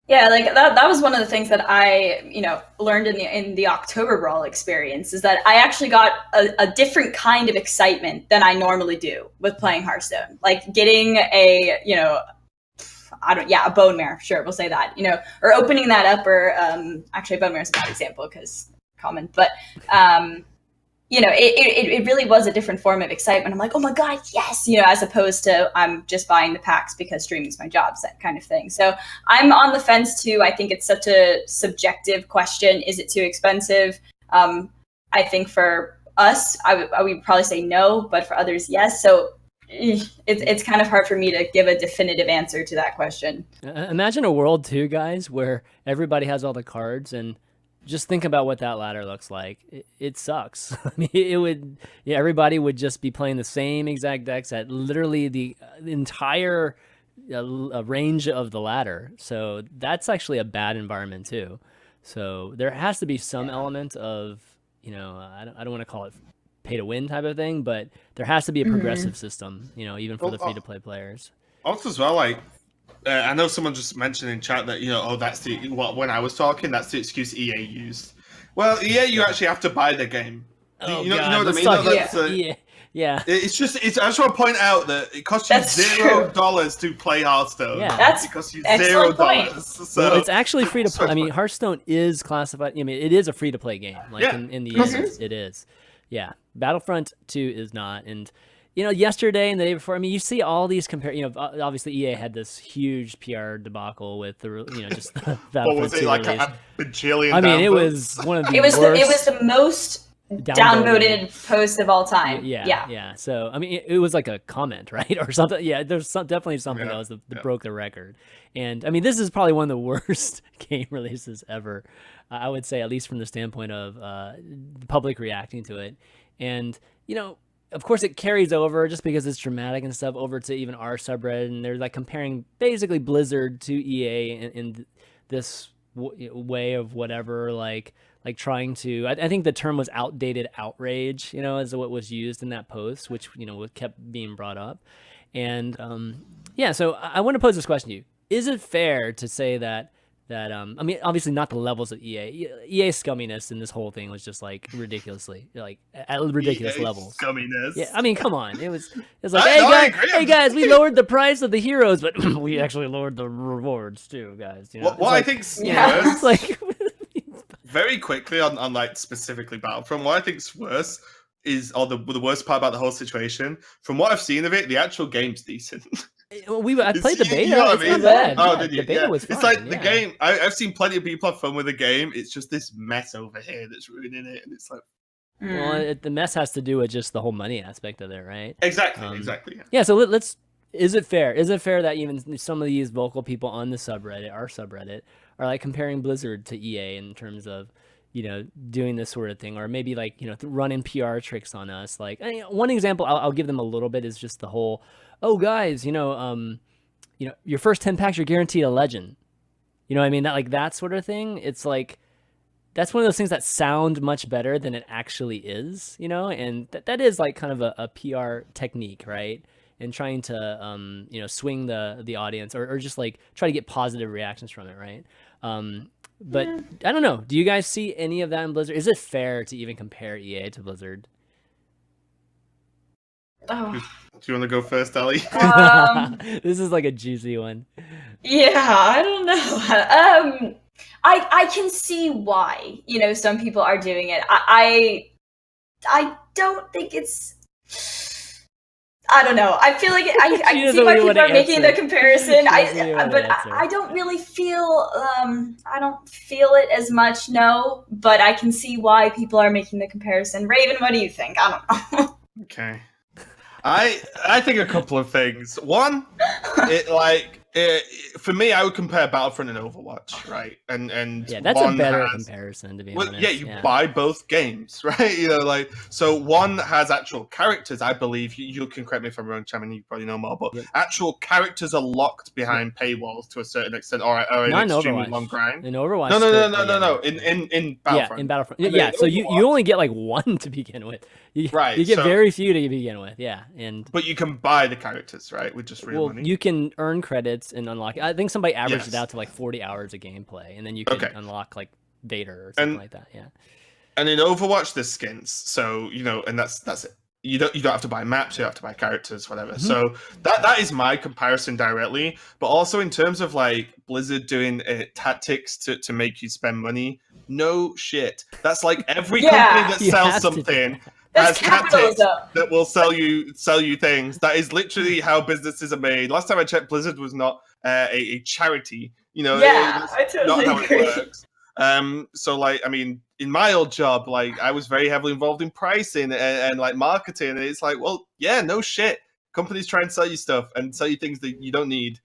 Yeah, like that was one of the things that I, learned in the October Brawl experience, is that I actually got a different kind of excitement than I normally do with playing Hearthstone. Like getting a Bone Mare, sure, we'll say that, or opening that up, or actually Bone Mare is a bad example because common, but it really was a different form of excitement. I'm like, oh my God, yes, as opposed to I'm just buying the packs because streaming's my job, that kind of thing. So I'm on the fence too. I think it's such a subjective question. Is it too expensive? I think for us, I would probably say no, but for others, yes. So it's kind of hard for me to give a definitive answer to that question. Imagine a world too, guys, where everybody has all the cards, and just think about what that ladder looks like. It sucks. I mean, it would. Yeah, everybody would just be playing the same exact decks at literally the entire range of the ladder. So that's actually a bad environment too. So there has to be some element of, I don't want to call it pay to win type of thing, but there has to be a progressive system. Even for the free to play players. Also, as well, like. I know someone just mentioned in chat that, that's when I was talking, that's the excuse EA used. Well, EA, you actually have to buy the game. Oh, you know God, what I mean? Yeah. It's just, I just want to point out that it costs you $0 to play Hearthstone. Yeah. That's costs you $0. So well, it's actually free to play. I mean, Hearthstone is classified. I mean, it is a free to play game. Like in the end, it is. Yeah. Battlefront 2 is not. And yesterday and the day before, I mean, you see all these obviously EA had this huge PR debacle with the, just the what was it, like a bajillion I mean, downvotes? It was one of the worst. It was the most downvoted post of all time. Yeah. So, I mean, it was like a comment, right? Or something. Yeah, there's definitely something that broke the record. And, I mean, this is probably one of the worst game releases ever, I would say, at least from the standpoint of the public reacting to it. And, of course it carries over just because it's dramatic and stuff over to even our subreddit, and they're like comparing basically Blizzard to EA in this way of whatever, like trying to, I think the term was outdated outrage, is what was used in that post, which, kept being brought up. And yeah, so I want to pose this question to you. Is it fair to say that I mean, obviously not the levels of EA scumminess in this whole thing was just like ridiculously, like at ridiculous EA levels. Scumminess. Yeah, I mean, come on. It's like, hey guys, we lowered the price of the heroes, but we actually lowered the rewards too, guys. What like, I think's yeah. worse, it's like very quickly on like specifically Battlefront, what I think's worse is, or the worst part about the whole situation, from what I've seen of it, the actual game's decent. I played the beta. You know what I It's mean? not bad. Oh, Yeah, did you? the beta Yeah. was fun. It's like yeah. the game. I've seen plenty of people have fun with the game. It's just this mess over here that's ruining it, and it's like, Well, the mess has to do with just the whole money aspect of it, right? exactly. Yeah. Yeah. So let's. Is it fair? Is it fair that even some of these vocal people on the subreddit, our subreddit, are like comparing Blizzard to EA in terms of, doing this sort of thing, or maybe like, running PR tricks on us? Like, one example I'll give them a little bit is just the whole, oh guys, your first 10 packs, you're guaranteed a legend. You know what I mean? That sort of thing. It's like, that's one of those things that sound much better than it actually is, and that is like kind of a PR technique, right? And trying to, swing the audience or just like try to get positive reactions from it, right? But I don't know. Do you guys see any of that in Blizzard? Is it fair to even compare EA to Blizzard? Oh. Do you want to go first, Ellie? This is like a juicy one. Yeah, I don't know. I can see why, some people are doing it. I don't think it's, I don't know. I feel like I can see why people are making the comparison. I don't really feel I don't feel it as much, no. But I can see why people are making the comparison. Raven, what do you think? I don't know. Okay. I think a couple of things. One, for me, I would compare Battlefront and Overwatch, right? And yeah, that's a better comparison, to be honest. Yeah, you buy both games, right? So one has actual characters. I believe you can correct me if I'm wrong, Chairman. You probably know more, but actual characters are locked behind paywalls to a certain extent, or an extremely long grind. In Overwatch, no. In Battlefront, yeah, in Battlefront, yeah. So you only get like one to begin with. You get very few to begin with, yeah. But you can buy the characters, right, with just real money. You can earn credits and unlock it. I think somebody averaged it out to like 40 hours of gameplay, and then you can unlock like Vader or something like that. Yeah. And in Overwatch, there's skins, so and that's it. You don't have to buy maps, you have to buy characters, whatever. Mm-hmm. So that is my comparison directly. But also in terms of like Blizzard doing tactics to make you spend money, no shit. That's like every company that sells something has tactics that will sell you things. That is literally how businesses are made. Last time I checked, Blizzard was not a charity. I totally not agree. How it works. So like, I mean, in my old job, like I was very heavily involved in pricing and like marketing. And it's like, well, yeah, no shit. Companies try and sell you stuff and sell you things that you don't need.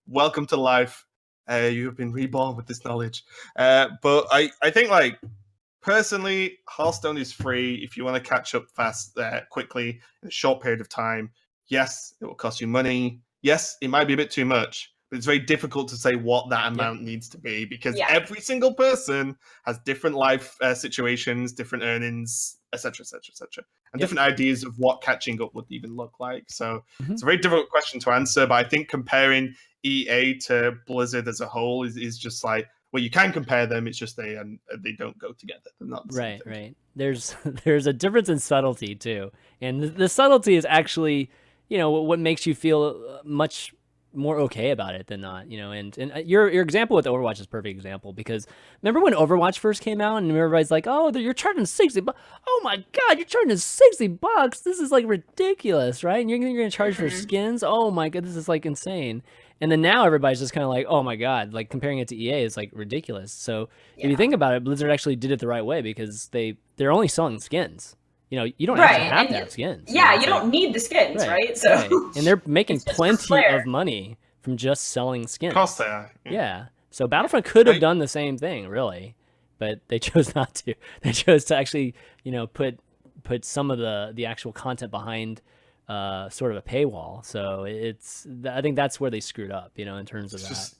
Welcome to life. You have been reborn with this knowledge. But I think like, personally, Hearthstone is free if you want to catch up fast, quickly, in a short period of time. Yes, it will cost you money. Yes, it might be a bit too much, but it's very difficult to say what that amount needs to be because every single person has different life situations, different earnings, etc., and different ideas of what catching up would even look like. So it's a very difficult question to answer, but I think comparing EA to Blizzard as a whole is just like, well, you can compare them. It's just they don't go together. They're not the same thing. Right. There's a difference in subtlety too, and the subtlety is actually, what makes you feel much more okay about it than not. And your example with Overwatch is a perfect example because remember when Overwatch first came out and everybody's like, oh, you're charging $60. Oh my God, you're charging $60. This is like ridiculous, right? And you're gonna charge for skins. Oh my God, this is like insane. And then now everybody's just kind of like, oh my God, like comparing it to EA is like ridiculous. So if you think about it, Blizzard actually did it the right way because they're only selling skins. You don't actually have to have skins. Yeah, you don't need the skins, right? So and they're making plenty of money from just selling skins. Of course they are. Yeah. So Battlefront could have done the same thing, really, but they chose not to. They chose to actually, put put some of the actual content behind sort of a paywall. So I think that's where they screwed up, you know, in terms of that.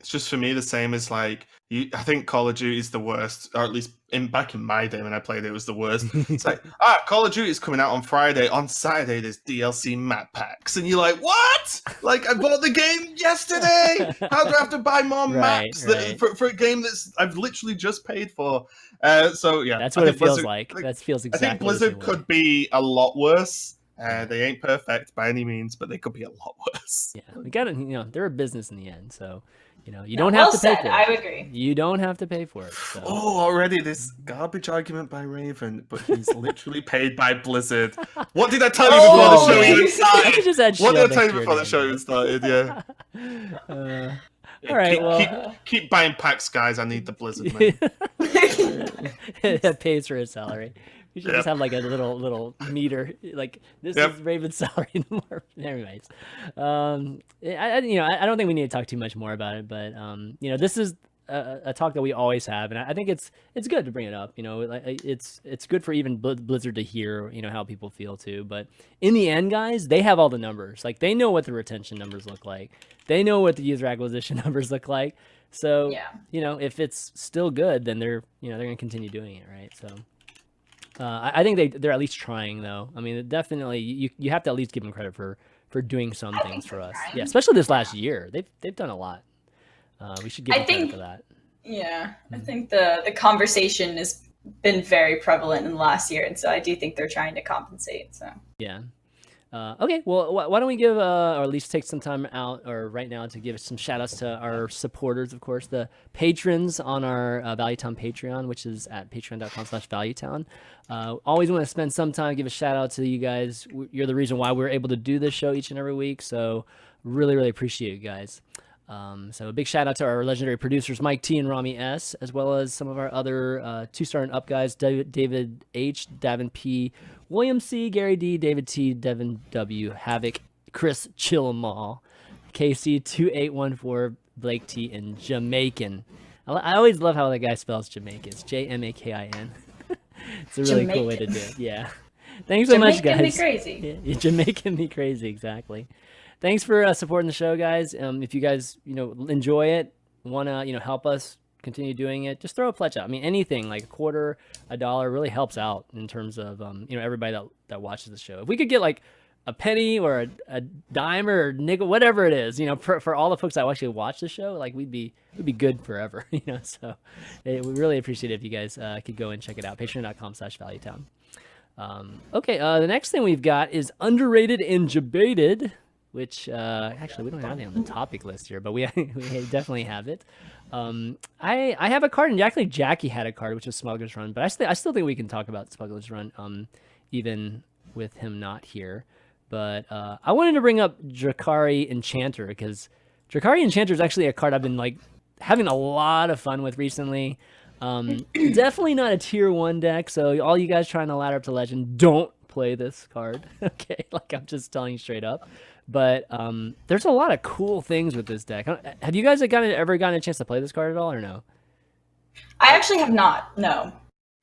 It's just for me the same as like I think Call of Duty is the worst, or at least back in my day when I played it was the worst. It's like Call of Duty is coming out on Friday. On Saturday there's DLC map packs, and you're like, what? Like I bought the game yesterday. How do I have to buy more maps for a game that's I've literally just paid for? So yeah, that's what it feels like. That feels exactly. I think Blizzard could be a lot worse. They ain't perfect by any means, but they could be a lot worse. Yeah, we got to, you know, they're a business in the end, so you know, you don't have to pay for it. I would agree. You don't have to pay for it. So. Oh, already this garbage argument by Raven, but he's literally paid by Blizzard. What did I tell you before the show even started? What did I tell you before the show even started? Yeah. All right. Keep buying packs, guys. I need the Blizzard money. That pays for his salary. You should just have like a little meter, like this is Raven's salary. Anyways, I don't think we need to talk too much more about it, but you know, this is a talk that we always have, and I think it's good to bring it up. You know, it's good for even Blizzard to hear, you know, how people feel too. But in the end, guys, they have all the numbers. Like they know what the retention numbers look like. They know what the user acquisition numbers look like. So you know, if it's still good, then they're going to continue doing it, right? So. I think they're at least trying, though. I mean, definitely, you have to at least give them credit for doing some things for us. Yeah, especially this last year, they've done a lot. We should give them credit for that. Yeah, I think the conversation has been very prevalent in the last year, and so I do think they're trying to compensate. So yeah. Okay, well, why don't we give, or at least take some time out, or right now, to give some shout outs to our supporters, of course, the patrons on our Valuetown Patreon, which is at patreon.com/Valuetown. Always want to spend some time, give a shout out to you guys. You're the reason why we're able to do this show each and every week, so really, really appreciate you guys. So a big shout out to our legendary producers, Mike T and Romy S, as well as some of our other 2-star and up guys, David H, Davin P, William C, Gary D, David T, Devin W, Havoc, Chris Chillamal, KC2814, Blake T, and Jamaican. I always love how that guy spells Jamaican. It's Jamakin. It's a really cool way to do it. Yeah. Thanks so much, guys. Jamaican me crazy. Yeah, Jamaican me crazy, exactly. Thanks for supporting the show, guys. If you guys, enjoy it, want to, help us continue doing it, just throw a pledge out. I mean, anything like $0.25, $1 really helps out in terms of, everybody that watches the show. If we could get like a penny or a dime or a nickel, whatever it is, for all the folks that actually watch the show, like we'd be good forever, So we really appreciate it if you guys could go and check it out. Patreon.com/Valuetown. Okay, the next thing we've got is Underrated and Jebaited, which actually we don't have it on the topic list here, but we definitely have it. I have a card, and actually Jackie had a card, which was Smuggler's Run, but I still think we can talk about Smuggler's Run, even with him not here. But I wanted to bring up Drakari Enchanter, because Drakari Enchanter is actually a card I've been having a lot of fun with recently. Definitely not a tier 1 deck, so all you guys trying to ladder up to Legend, don't play this card. Okay, I'm just telling you straight up. But there's a lot of cool things with this deck. Have you guys ever gotten a chance to play this card at all, or no? I actually have not. No.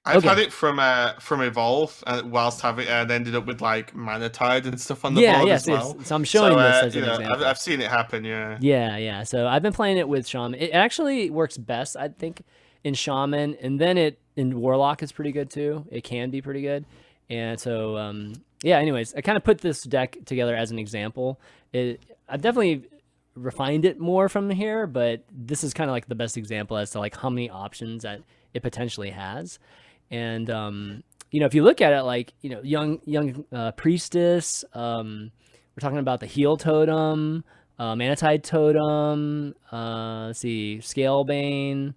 I've had it from Evolve, whilst having it ended up with Mana Tide and stuff on the board as well. So I'm showing this as an example. I've seen it happen. Yeah. Yeah. So I've been playing it with Shaman. It actually works best, I think, in Shaman, and then in Warlock is pretty good too. It can be pretty good, and so anyways, I kind of put this deck together as an example. I've definitely refined it more from here, but this is kind of the best example as to how many options that it potentially has. And if you look at it, young priestess, we're talking about the heal totem, Mana Tide totem, let's see, Scalebane,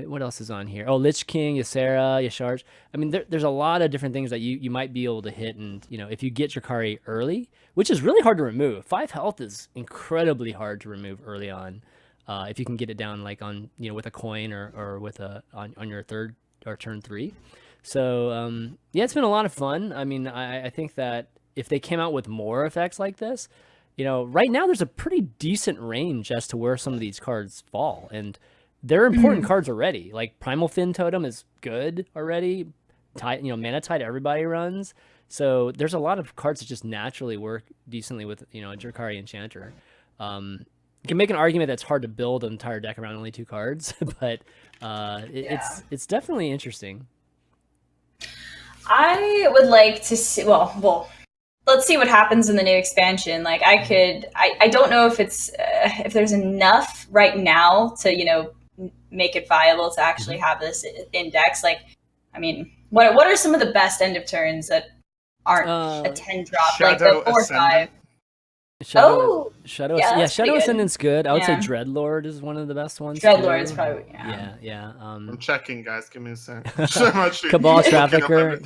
what else is on here? Oh, Lich King, Ysera, Yasharj. I mean, there's a lot of different things that you might be able to hit, and if you get Drakari early, which is really hard to remove. 5 health is incredibly hard to remove early on, if you can get it down on with a coin or with on your third or turn 3. So it's been a lot of fun. I mean, I think that if they came out with more effects like this, right now there's a pretty decent range as to where some of these cards fall, and they're important cards already. Like Primal Fin Totem is good already. tide, mana tide everybody runs. So there's a lot of cards that just naturally work decently with a Drakari Enchanter. You can make an argument that's hard to build an entire deck around only 2 cards, but it's definitely interesting. I would like to see. Well, let's see what happens in the new expansion. Like, I don't know if it's if there's enough right now to make it viable to actually have this in decks. Like, I mean, what are some of the best end of turns that aren't a 10 drop, like the 4/5? Shadow Shadow Ascendant's good. I would say Dreadlord is one of the best ones. Dreadlord is probably I'm checking, guys. Give me a sec. So much. Cabal Trafficker.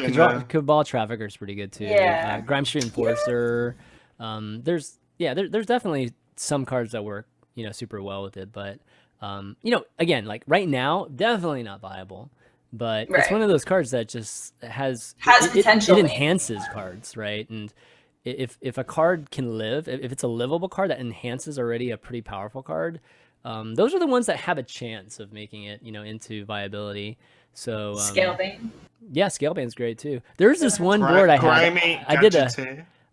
Cabal Trafficker is pretty good too. Yeah. Grime Street Enforcer. There's definitely some cards that work super well with it, but again, like right now, definitely not viable. But it's one of those cards that just has potential. It enhances cards, right? And if a card can live, if it's a livable card that enhances already a pretty powerful card, those are the ones that have a chance of making it, into viability. So Scalebane. Yeah, Scalebane's great too. There's this one board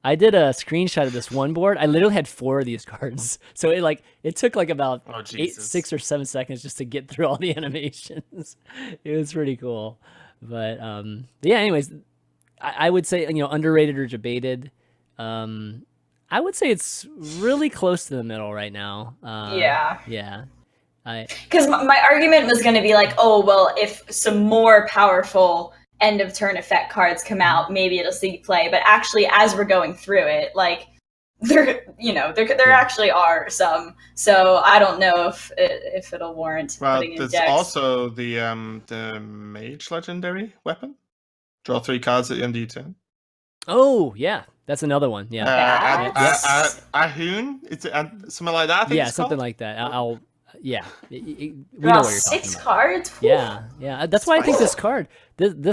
I did a screenshot of this one board. I literally had 4 of these cards, so it took like about 6 or 7 seconds just to get through all the animations. It was pretty cool, but yeah. Anyways, I would say underrated or Jebaited. I would say it's really close to the middle right now. Yeah. Because my argument was going to be like, oh well, if some more powerful end of turn effect cards come out, maybe it'll see play. But actually, as we're going through it, like there actually are some. So I don't know if it'll warrant putting in decks. There's also the Mage Legendary weapon. Draw 3 cards at the end of your turn. Oh yeah, that's another one. Yeah. Ahoon, it's something like that. I think something like that. We know what you're 6 cards. Yeah. That's why I think this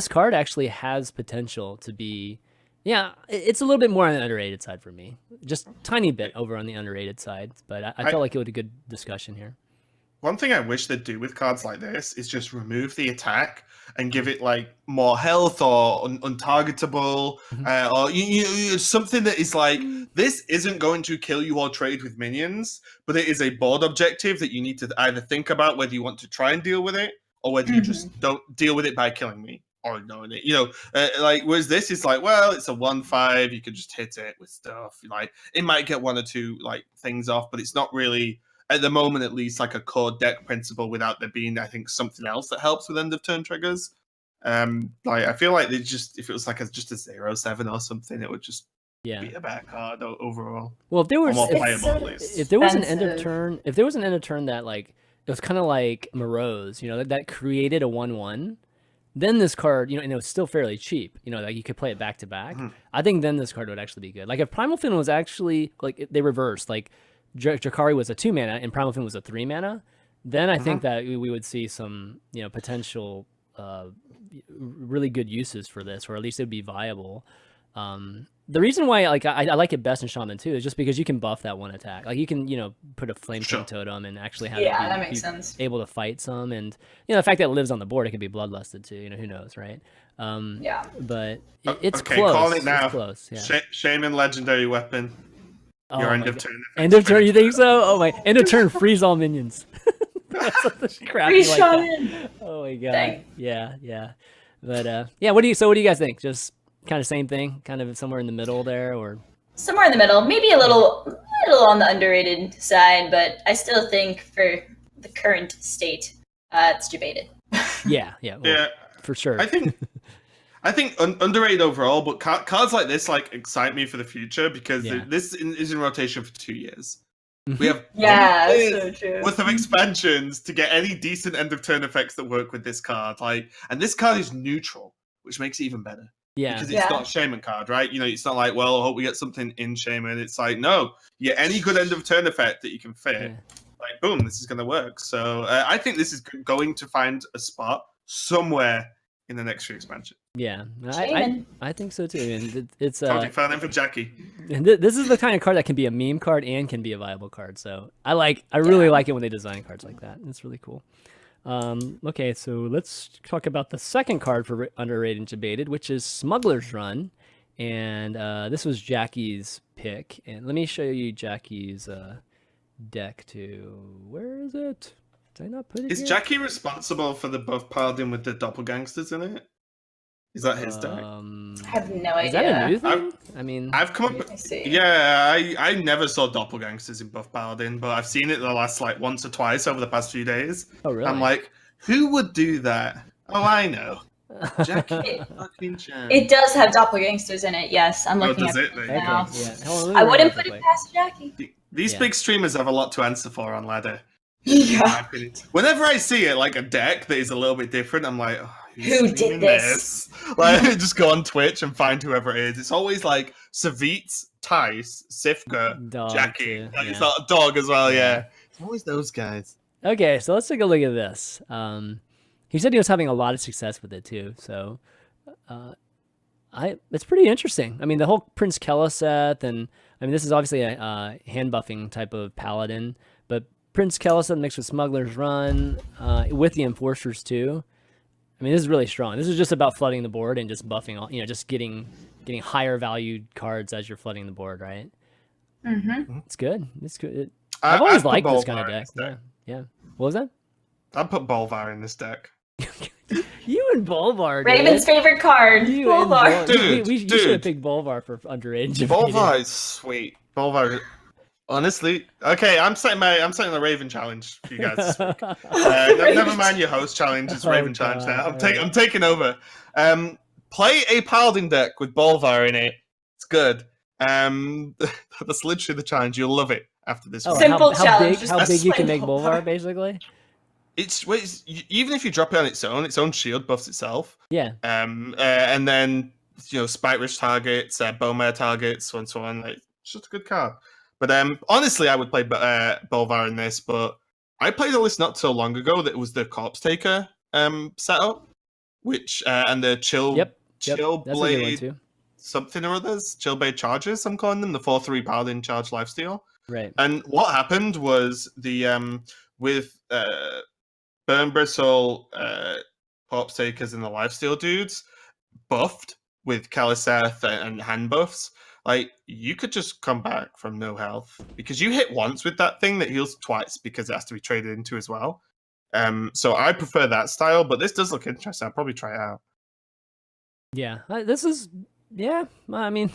card actually has potential to be. Yeah, it's a little bit more on the underrated side for me. Just tiny bit over on the underrated side, but I felt like it was a good discussion here. One thing I wish they'd do with cards like this is just remove the attack and give it like more health or untargetable, or something that is like, this isn't going to kill you or trade with minions, but it is a board objective that you need to either think about whether you want to try and deal with it or whether you just don't deal with it by killing me or ignoring it. Like, whereas this is like, well, it's a 1/5, you could just hit it with stuff. Like, it might get 1 or 2 like things off, but it's not really, at the moment at least, like a core deck principle without there being, I think, something else that helps with end of turn triggers. Like, I feel like they just, if it was like just a 0/7 or something, it would just be a bad card overall. Well, if there was more playable, at least. If there was an end of turn that like it was kind of like Morose, that created a 1/1, then this card, and it was still fairly cheap, like you could play it back to back. I think then this card would actually be good. Like if Primal Fin was actually like they reversed, like Drakari was a 2 mana and Primal Fin was a 3 mana, then I think that we would see some, potential really good uses for this, or at least it would be viable. The reason why I like it best in Shaman too is just because you can buff that one attack. Like you can put a Flame King Totem and actually have that makes sense. Able to fight some, and the fact that it lives on the board, it can be bloodlusted too. Who knows, right? But it's close. Call it now. It's close. Yeah. Shaman Legendary Weapon. Your end of turn. End of turn, you think so? Oh my! End of turn, freeze all minions. Crappy like that. Oh my god! Dang. Yeah. But what do you guys think? Just kind of same thing, kind of somewhere in the middle there, or somewhere in the middle, maybe a little on the underrated side, but I still think for the current state, it's Jebaited. Yeah, for sure. I think underrated overall, but cards like this excite me for the future because this is in rotation for 2 years. We have so true. worth of expansions to get any decent end of turn effects that work with this card. And this card is neutral, which makes it even better. Yeah, because it's not a Shaman card, right? It's not like, well, I hope we get something in Shaman. It's like, no, any good end of turn effect that you can fit, like boom, this is going to work. So I think this is going to find a spot somewhere in the next few expansion. Yeah, I think so too. And it's found him for Jackie. And this is the kind of card that can be a meme card and can be a viable card. So I really like it when they design cards like that. It's really cool. Okay, so let's talk about the second card for underrated and Jebaited, which is Smuggler's Run. And this was Jackie's pick. And let me show you Jackie's deck too. Where is it? Did I not put it Is here? Jackie responsible for the buff paladin with the doppelgangsters in it? Is that his deck? I have no Is that a idea. new thing? I mean, I've come up. I see. Yeah, I never saw doppelgangsters in buff paladin, but I've seen it the last like once or twice over the past few days. oh really? I'm like, who would do that? Oh, I know. Jackie fucking Chan. It does have doppelgangsters in it. Yes, I'm looking does at it? it There you now. go. Yeah. Hold on, let me I read wouldn't it put real it quick. past Jackie. These Yeah. big streamers have a lot to answer for on ladder. Yeah. Whenever I see it, like a deck that is a little bit different, I'm like, oh, who's Who did streaming this? Like, just go on Twitch and find whoever it is. It's always like Savit, Tice, Sifka, Dog, Jackie. too, Like, yeah. it's not a dog as well, Yeah. yeah. It's always those guys. Okay, so let's take a look at this. He said he was having a lot of success with it too. So, it's pretty interesting. I mean, the whole Prince Keleseth, and I mean, this is obviously a hand buffing type of paladin, but Prince Keleseth mixed with Smuggler's Run, with the Enforcers too. I mean, this is really strong. This is just about flooding the board and just buffing all, just getting higher valued cards as you're flooding the board, right? Mm-hmm. It's good. It's good. I've always put liked this Bolvar kind of in deck. this deck. Yeah. What was that? I'd put Bolvar in this deck. You and Bolvar, dude. Raven's favorite card. You and Bolvar. Dude, you should have dude. picked Bolvar for underage. Bolvar is sweet. Bolvar, honestly. Okay, I'm setting the Raven challenge for you guys this week. Never mind your host challenge. It's Oh, Raven challenge now. God. I'm taking over. Play a Paladin deck with Bolvar in it. It's good. That's literally the challenge. You'll love it after this. Oh, week. Simple how challenge, big, just how big you can play make Bolvar. Bolvar, basically. It's even if you drop it on its own shield buffs itself. Yeah. And then Spite Rich targets, Bowmare targets, so and so on. Like, it's just a good card. But honestly, I would play Bolvar in this. But I played a list not so long ago that was the Corpse Taker setup, which and the Chill Yep. Chill That's a good one Blade too. something or others, Chill Blade Charges. I'm calling them the 4/3 Paladin Charge Lifesteal. Right. And what happened was the with Burn Bristle, Corpse Takers, and the Lifesteal dudes buffed with Keleseth and hand buffs. Like, you could just come back from no health because you hit once with that thing that heals twice because it has to be traded into as well. So I prefer that style, but this does look interesting. I'll probably try it out. Yeah. This is. Yeah. I mean,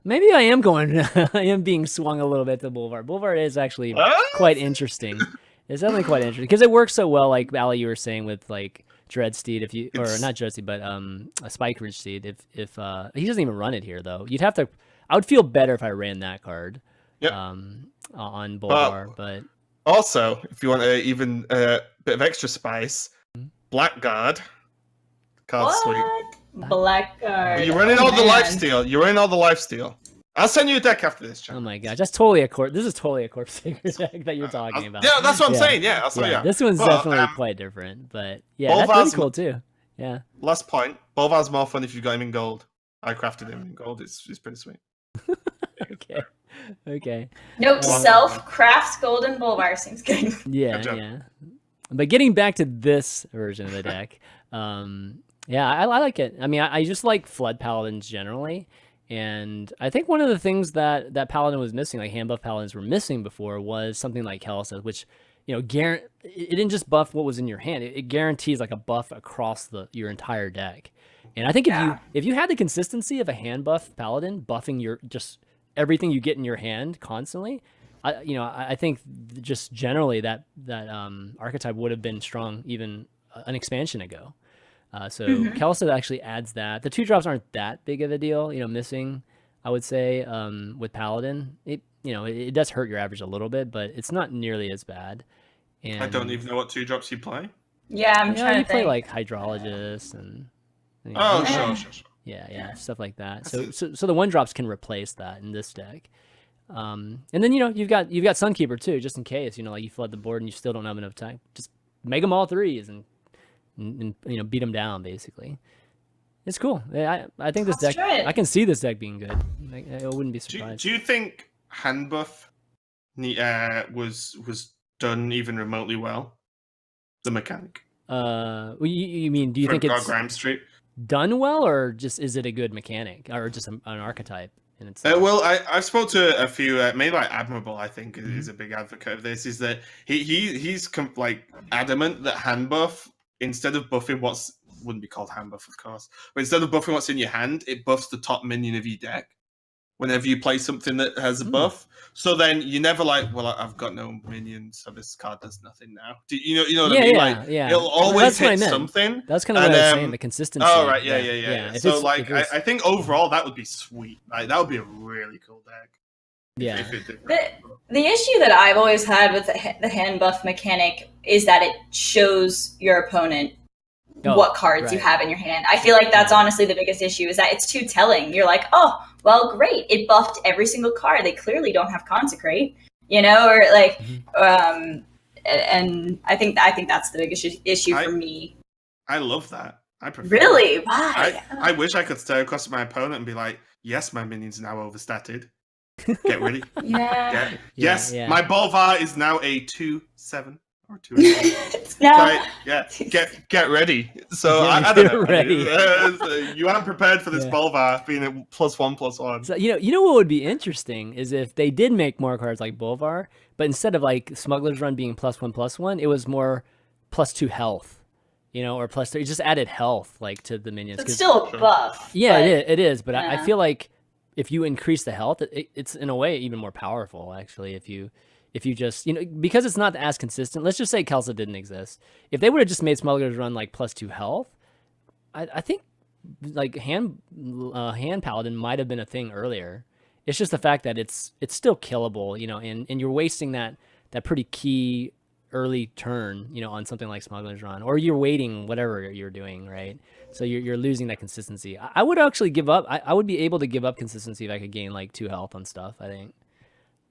maybe I am going. I am being swung a little bit to Bolvar. Bolvar is actually quite interesting. It's definitely quite interesting because it works so well. Like Allie, you were saying with like Dreadsteed, if you or not Dreadsteed, but a Spike Ridge Steed. If he doesn't even run it here though, you'd have to. I would feel better if I ran that card. Yep. On Bolvar, but Also, if you want even a bit of extra spice, Blackguard. Card's sweet. What? Blackguard. You're running all the Man. lifesteal. You're running all the lifesteal. I'll send you a deck after this, oh Chan. my gosh, that's totally a corpse. This is totally a Corpse Taker deck that you're talking about. Yeah, that's what I'm Yeah. saying. Yeah, I'll tell Yeah, you. this one's But, definitely quite different, but yeah, that's Bolvar's pretty cool too. Yeah. Last point. Bolvar's more fun if you got him in gold. I crafted him in gold. It's pretty sweet. Okay. Okay. Note self-craft golden Bolvar seems good. Yeah, Good job. yeah. But getting back to this version of the deck, yeah, I like it. I mean, I just like Flood Paladins generally, and I think one of the things that Paladin was missing, like hand buff Paladins were missing before, was something like Keleseth, which it didn't just buff what was in your hand; it guarantees like a buff across your entire deck. And I think if you had the consistency of a hand buff Paladin buffing your just everything you get in your hand constantly, I think just generally that archetype would have been strong even an expansion ago. So Keleseth actually adds that. The 2-drops aren't that big of a deal, missing, I would say, with Paladin. It does hurt your average a little bit, but it's not nearly as bad. And I don't even know what 2-drops you play. Yeah, I'm trying you to play think. like Hydrologist and Oh, Yeah. sure. yeah, stuff like that. That's So the 1-drops can replace that in this deck. And then you've got Sunkeeper too, just in case like you flood the board and you still don't have enough time. Just make them all 3s and beat them down basically. It's cool. I think this Let's deck. try it. I can see this deck being good. I wouldn't be surprised. Do you think hand buff was done even remotely well? the mechanic. You mean, do you think it's Graham Street? done well, or just is it a good mechanic, or just an archetype in itself? Well, I've spoke to a few, maybe like Admirable, I think, is a big advocate of this, is that he's like adamant that hand buff, instead of buffing wouldn't be called hand buff, of course, but instead of buffing what's in your hand, it buffs the top minion of your deck whenever you play something that has a buff. So then you never like, well, I've got no minions, so this card does nothing now. You know what I mean? Like, it'll always hit something. That's kind of what I was saying, the consistency. Oh, right, yeah. So, like, I think overall that would be sweet. Like, that would be a really cool deck. Yeah. The issue that I've always had with the hand buff mechanic is that it shows your opponent what cards you have in your hand. I feel like that's honestly the biggest issue, is that it's too telling. You're like, oh, well, great, it buffed every single card. They clearly don't have Consecrate, or like, and I think that's the biggest issue for me. I love that. I prefer. Really? Why? I wish I could stare across at my opponent and be like, yes, my minion's now overstatted. Get ready. Yes, my Bolvar is now a 2/7. Or 2. Get ready. So I don't know. Ready. You aren't prepared for this Bolvar being a +1/+1. So, you know what would be interesting is if they did make more cards like Bolvar, but instead of like Smuggler's Run being +1/+1, it was more +2 health, or +3. It just added health like to the minions. It's still a buff. Yeah, it is. But I feel like if you increase the health, it's in a way even more powerful actually. If you just, because it's not as consistent, let's just say Kelsa didn't exist. If they would have just made Smuggler's Run like +2 health, I think like hand Paladin might have been a thing earlier. It's just the fact that it's still killable, and you're wasting that pretty key early turn, on something like Smuggler's Run, or you're waiting whatever you're doing, right? So you're losing that consistency. I would actually give up. I would be able to give up consistency if I could gain like 2 health on stuff, I think.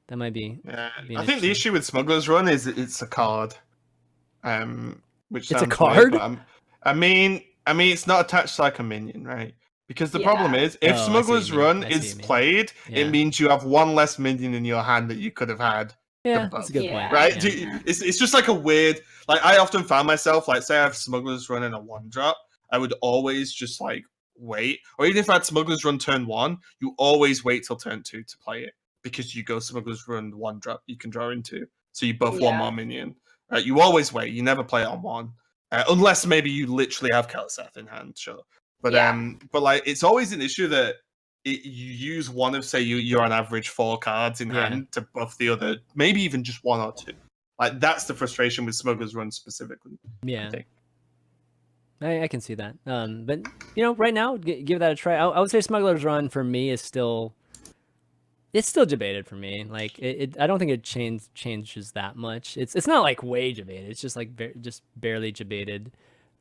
That might be. Yeah, I think the issue with Smuggler's Run is it's a card. Which it's a card. Weird, but I mean, it's not attached to like a minion, right? Because the problem is, if Smuggler's Run is played, it means you have one less minion in your hand that you could have had. Yeah, that's a good point. Right? Yeah. It's just like a weird. Like, I often found myself, like, say I have Smuggler's Run in a 1-drop, I would always just like wait, or even if I had Smuggler's Run turn 1, you always wait till turn 2 to play it. Because you go Smuggler's Run 1-drop, you can draw into. So you buff one more minion. Right? You always wait. You never play it on 1. Unless maybe you literally have Kel'Seth in hand, sure. But like, it's always an issue that you use one of, say, you're on average 4 cards in hand to buff the other, maybe even just 1 or 2. Like, that's the frustration with Smuggler's Run specifically. Yeah. I can see that. But, right now, give that a try. I would say Smuggler's Run for me is still... It's still Jebaited for me. Like I don't think it changes that much. It's not like way Jebaited. It's just like just barely Jebaited.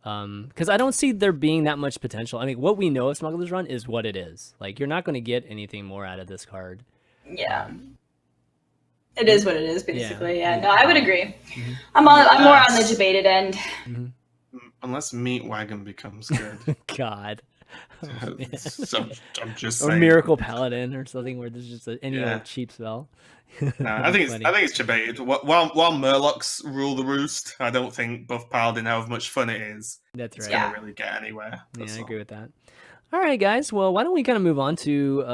Because I don't see there being that much potential. I mean, what we know of Smuggler's Run is what it is. Like, you're not going to get anything more out of this card. Yeah, it is what it is, basically. Yeah, no, I would agree. I'm more on the Jebaited end. Unless Meat Wagon becomes good. God. So I'm just saying. Or Miracle Paladin or something where there's just any old cheap spell. No, I think it's Jebaited. While Murlocs rule the roost, I don't think buff Paladin, however much fun it is, it's gonna really get anywhere. I agree with that. All right, guys. Well, why don't we kind of move on to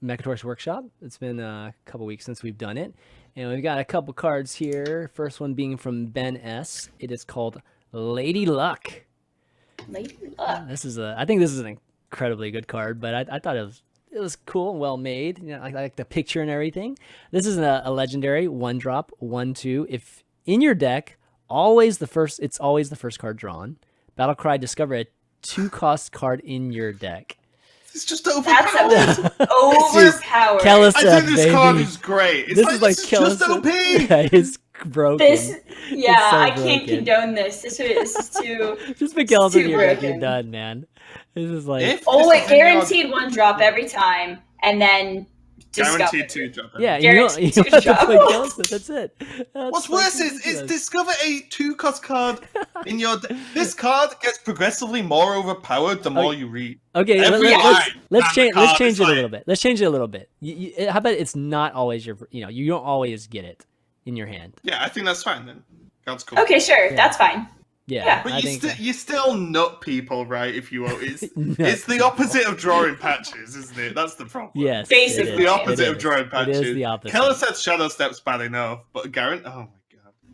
Mekkatorque's Workshop? It's been a couple weeks since we've done it, and we've got a couple cards here. First one being from Ben S. It is called Lady Luck. I think this is an incredibly good card, but I thought it was cool and well made. I like the picture and everything. This is a legendary 1-drop 1/2. If in your deck, it's always the first card drawn. Battlecry, discover a 2-cost card in your deck. It's just overpowered. That's overpowered. Kel'Seth, I think this card is great. This is like just OP. Yeah, it's broken. I can't condone this. This is too. Just put Kel'Seth in your deck, you're done, man. This is like. Guaranteed 1-drop every time, and then guaranteed 2-drop. Yeah, you don't have to play Kel'Seth. That's it. What's worse is discover a 2-cost card in your deck. This card gets progressively more overpowered the more you read. Okay, let's change it a little bit. Let's change it a little bit. How about it's not always you don't always get it in your hand. Yeah, I think that's fine then. That's cool. Okay, sure, Yeah. that's fine. Yeah, Yeah. But I you, think you still nut people, right? If you it's No. it's the opposite of drawing patches, isn't it? That's the problem. yes, Basically. It's the It opposite of is. drawing It patches. is the opposite. Kellerset's Shadow Step's bad enough, but Garant, oh my god.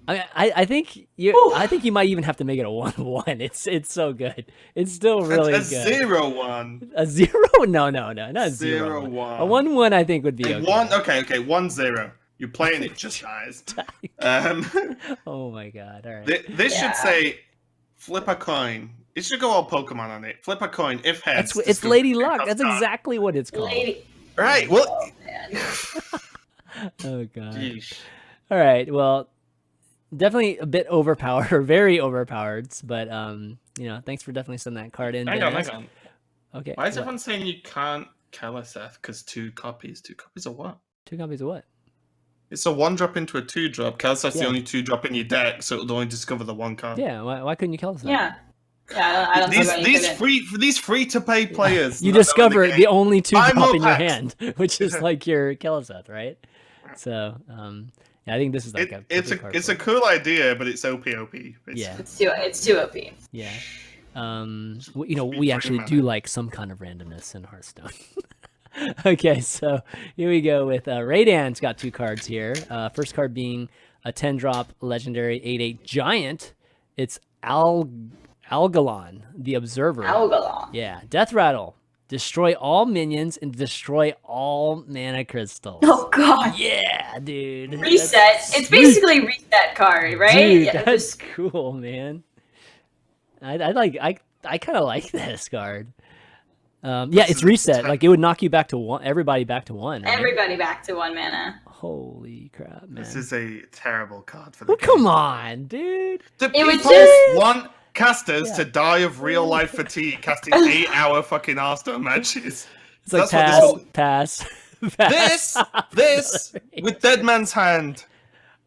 I mean, I think you. Whew. I think you might even have to make it a 1/1. It's so good. It's still really a good. 0/1. A 0? No, not a 0. 0/1. A 1/1 I think would be okay. 1, okay, 1-0. You're playing it just dies. Oh my god! All right. This Yeah. should say flip a coin. It should go all Pokemon on it. Flip a coin. If heads, It's discover Lady it. Luck. That's exactly what it's called. Lady. Right. Well. Oh, man. Oh god. Yeesh. All right. Well, definitely a bit overpowered, or very overpowered. But thanks for definitely sending that card in. Hang on, Dennis. hang on. Okay. Why is what? everyone saying you can't Kellerseth? Because 2 copies. 2 copies of what? 2 copies of what? It's a 1-drop into a 2-drop. Kellerseth's Yeah. the only 2-drop in your deck, so it'll only discover the 1 card. Yeah. Why couldn't you kill us? Yeah. Yeah, I don't think These free to pay players. You that know discover game. the only 2 Buy drop more in your packs. hand, which is like your Keleseth, right? So, yeah, I think this is like It's perfect card a for it. cool idea, but it's OP. Yeah. it's too OP. Yeah. Be We pretty actually mad. do like some kind of randomness in Hearthstone. Okay, so here we go with Raydan's got 2 cards here. First card being a 10-drop legendary 8/8 giant. It's Algalon, the Observer. Algalon. Yeah, Death Rattle. Destroy all minions and destroy all mana crystals. Oh god. Yeah, dude. Reset. That's It's sweet. basically a reset card, right? Dude, Yeah, that's cool, man. I kind of like this card. Yeah, it's reset. Like it would knock you back to 1. Everybody back to 1. Right? everybody back to 1 mana. Holy crap, man! This is a terrible card for the Well, game. come on, dude. Do It was people just- want casters Yeah. to die of real life fatigue casting 8-hour fucking Hearthstone matches? It's like That's what pass. This with Dead Man's Hand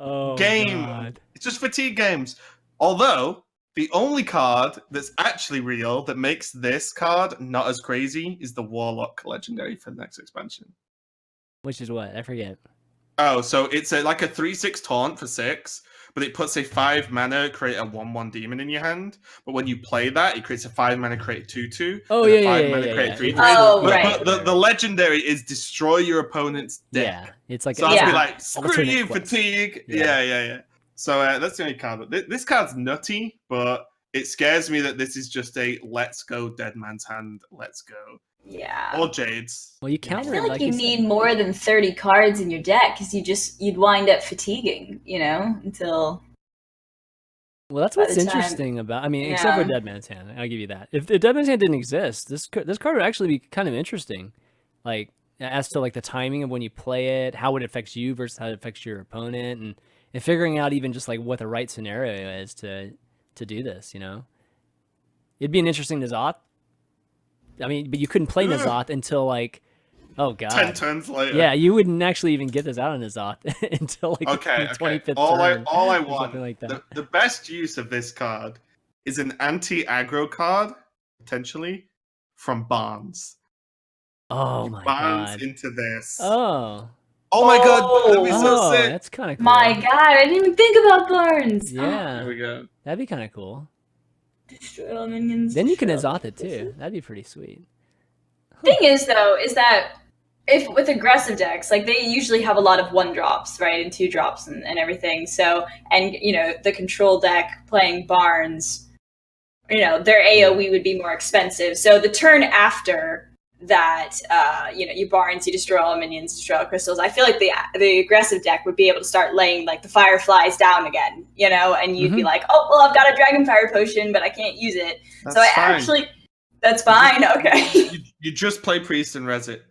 oh, game. God. It's just fatigue games. Although the only card that's actually real that makes this card not as crazy is the Warlock Legendary for the next expansion. Which is what? I forget. Oh, so it's like a 3/6 taunt for 6, but it puts a 5 mana create a 1/1 demon in your hand. But when you play that, it creates a 5 mana create 2/2. Oh, and yeah, a 5 yeah, mana yeah, create yeah. 3/3. Oh, but, right. but the legendary is destroy your opponent's deck. Yeah, it's like So I'll be Yeah. like, screw Alternate you, quest. fatigue. Yeah. Yeah. So that's the only card. This card's nutty, but it scares me that this is just a let's go Dead Man's Hand, let's go. Yeah. Or Jade's. well, you I counter feel it like like you you need said. more than 30 cards in your deck because you'd wind up fatiguing, until. Well, that's by what's the time- interesting about. I mean, except for Yeah. Dead Man's Hand, I'll give you that. If Dead Man's Hand didn't exist, this card would actually be kind of interesting, like as to like the timing of when you play it, how it affects you versus how it affects your opponent, and figuring out even just like what the right scenario is to do this. It'd be an interesting Nazoth. I mean, but you couldn't play Nazoth until like, oh god, 10 turns later. yeah, you wouldn't actually even get this out on Nazoth until like Okay. the 25th All turn. I or want, something like that. the best use of this card is an anti-aggro card, potentially, from Barnes. Oh You my Barnes god. into this. Oh. Oh my god, that'd be Oh. so Oh, sick. that's kind of cool. My god, I didn't even think about Barnes. There Yeah, we go. that'd be kind of cool. Destroy all minions. Then you can destroy all Azoth it too. That'd be pretty sweet. Thing is, though, is that if with aggressive decks, like they usually have a lot of 1-drops, right, and 2-drops and everything. So, and the control deck playing Barnes, their AOE would be more expensive. So the turn after that, you Barnes, you destroy all minions, destroy all crystals. I feel like the aggressive deck would be able to start laying like the fireflies down again, and you'd be like, oh well, I've got a dragon fire potion, but I can't use it. That's so I fine. actually, that's fine. Okay. You just play priest and res it.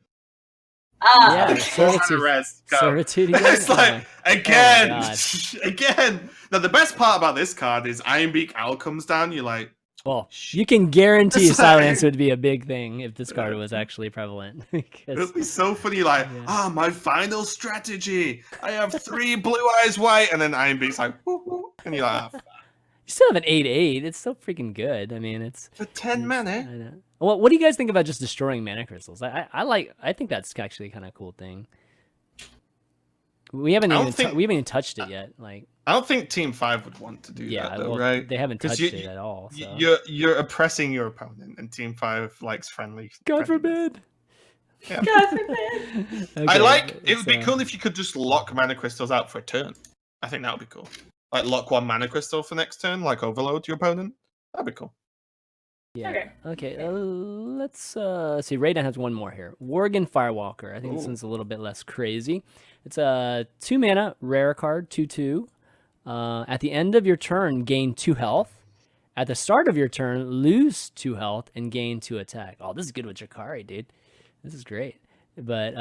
Yeah, Okay. Servitude. Res, go. Servitude again? It's like again, Oh my again. Now the best part about this card is Ironbeak Owl comes down. You're like, Well, you can guarantee It's like- silence would be a big thing if this card was actually prevalent. Because it'll be so funny. Like, Yeah. my final strategy. I have 3 blue eyes white, and then Ironbeak's like, whoop, whoop, and you laugh. you still have an 8/8. It's still freaking good. I mean, it's For 10 mana. I know. Well, what do you guys think about just destroying mana crystals? I think that's actually kind of cool thing. We haven't I don't even think- we haven't even touched it yet. Like I don't think Team 5 would want to do that, though, well, right? they haven't 'Cause touched it at all. So. You're oppressing your opponent, and Team 5 likes friendly. God friendliness. forbid. Yeah. God forbid. I like. It would be cool if you could just lock mana crystals out for a turn. I think that would be cool. Like lock one mana crystal for next turn, like overload your opponent. That'd be cool. Yeah. Okay. Let's see. Raiden has one more here. Worgen Firewalker. I think this one's a little bit less crazy. It's a 2 mana rare card, 2/2. At the end of your turn, gain 2 health. At the start of your turn, lose 2 health and gain 2 attack. Oh, this is good with Jakari, dude. This is great. But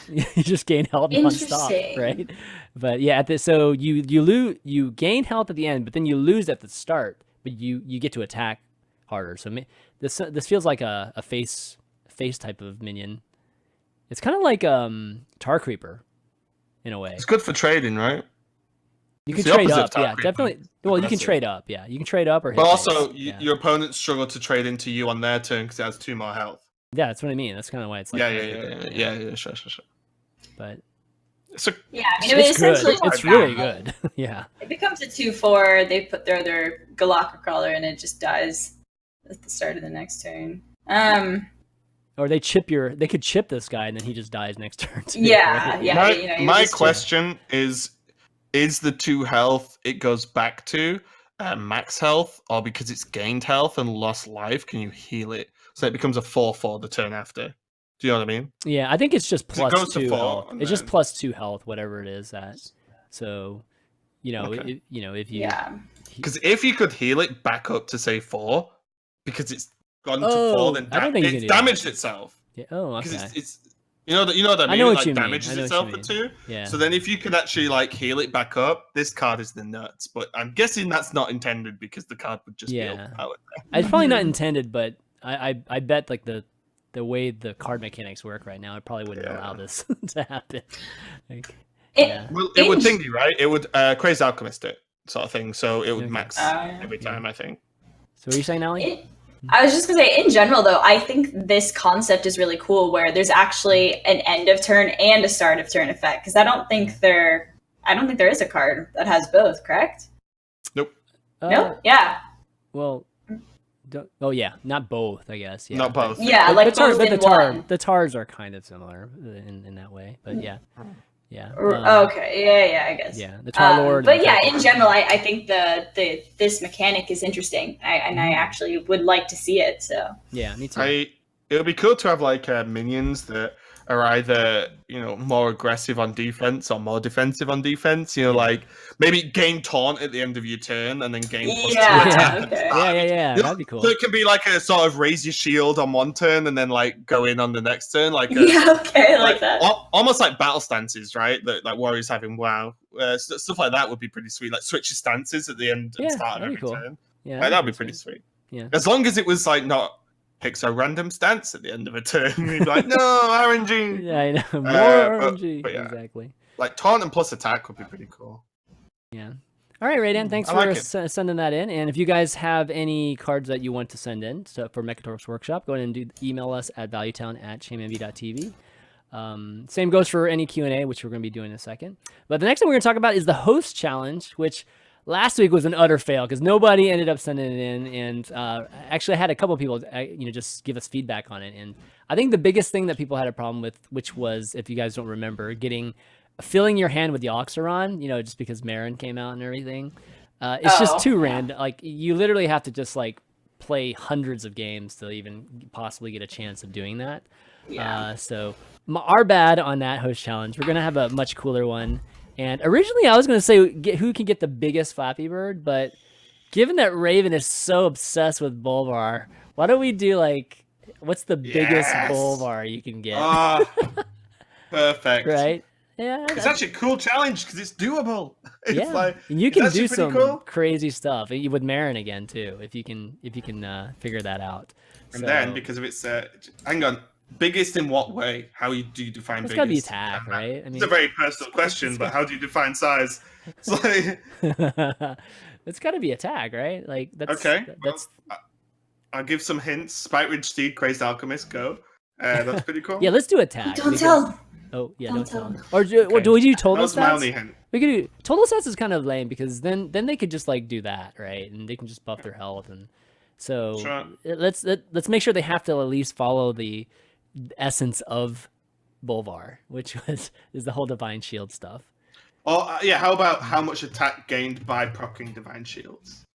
you just gain health nonstop, right? But yeah, so you gain health at the end, but then you lose at the start. But you get to attack harder. So this feels like a face type of minion. It's kind of like Tar Creeper, in a way. It's good for trading, right? You can trade up, yeah, definitely. Well, you can trade up, yeah. You can trade up or hit. But also, your opponents struggle to trade into you on their turn because it has 2 more health. Yeah, that's what I mean. That's kind of why it's like. Yeah, sure. But. Yeah, I mean, it's essentially it's really good. Yeah. It becomes a 2/4. They put their Galaka Crawler and it just dies at the start of the next turn. Or they could chip this guy and then he just dies next turn too. Yeah, right? yeah. My question is the 2 health it goes back to max health, or because it's gained health and lost life, can you heal it? So it becomes a 4/4 the turn after. Do you know what I mean? Yeah, I think it's just plus it 2 health. It's just plus 2 health, whatever it is at. So, if you because if you could heal it back up to say 4, because it's gone to 4, then it's damaged itself. Yeah. Oh, okay. Because it's you know what I mean? I know what you damages mean. itself for 2. Yeah. So then if you could actually heal it back up, this card is the nuts. But I'm guessing that's not intended because the card would just be overpowered. It's probably not intended, but I bet the way the card mechanics work right now, it probably wouldn't allow this to happen. Well, it would thingy, right? It would Crazed Alchemist it sort of thing. So it would max every time, I think. So what are you saying, Allie? I was just gonna say, in general, though, I think this concept is really cool, where there's actually an end of turn and a start of turn effect. Because I don't think there is a card that has both. Correct? Nope. No. Yeah. Well. Oh yeah, not both, I guess. Yeah. Not both. Yeah, the tars are kind of similar in that way, but yeah. Okay. Yeah. I guess. Yeah, the Tar Lord. But yeah, in general, I think this mechanic is interesting, and I actually would like to see it. So yeah, me too. It would be cool to have minions that are either more aggressive on defense or more defensive on defense. Maybe gain taunt at the end of your turn and then gain plus 2 attack. Okay. Yeah, that'd be cool. So it can be like a sort of raise your shield on one turn and then go in on the next turn, like that. Almost like battle stances, right? That like warriors having WoW stuff like that would be pretty sweet. Like switch your stances at the end and start of every turn. Yeah, that'd be pretty sweet. Yeah, as long as it was not picks a random stance at the end of a turn. You'd be like, no, RNG. Yeah, I know. More RNG. But yeah, exactly. Like taunt and plus attack would be pretty cool. Yeah. All right, Raiden, thanks for sending that in. And if you guys have any cards that you want to send in for Mekkatorque's Workshop, go ahead and email us at valuetown@chanmanv.tv. Same goes for any Q&A, which we're going to be doing in a second. But the next thing we're going to talk about is the host challenge, which last week was an utter fail because nobody ended up sending it in, and actually I had a couple of people, just give us feedback on it. And I think the biggest thing that people had a problem with, which was, if you guys don't remember, filling your hand with the Oxeron, just because Marin came out and everything. It's just too random. Like you literally have to just play hundreds of games to even possibly get a chance of doing that. Yeah. So our bad on that host challenge. We're gonna have a much cooler one. And originally I was going to say who can get the biggest Flappy Bird, but given that Raven is so obsessed with Bolvar, why don't we do what's the biggest Bolvar you can get? Perfect. Right? Yeah. It's actually a cool challenge because it's doable. It's and you can do some crazy stuff with Marin again too, if you can figure that out. And then because of its hang on. Biggest in what way? How do you define biggest? It's got to be attack, right? I mean, it's a very personal question, but how do you define size? It's got to be attack, right? That's okay. I'll give some hints. Spite Ridge Steed, Crazed Alchemist, go. That's pretty cool. Yeah, let's do attack. Don't tell. Oh yeah, Don't don't tell tell them. them. Or do, Okay. do we do total That's my stats? only hint. We could do total stats is kind of lame because then they could just like do that, right? And they can just buff their health, and so Sure. let's make sure they have to at least follow the essence of Bolvar, which is the whole divine shield stuff. Or yeah, how about how much attack gained by proccing divine shields?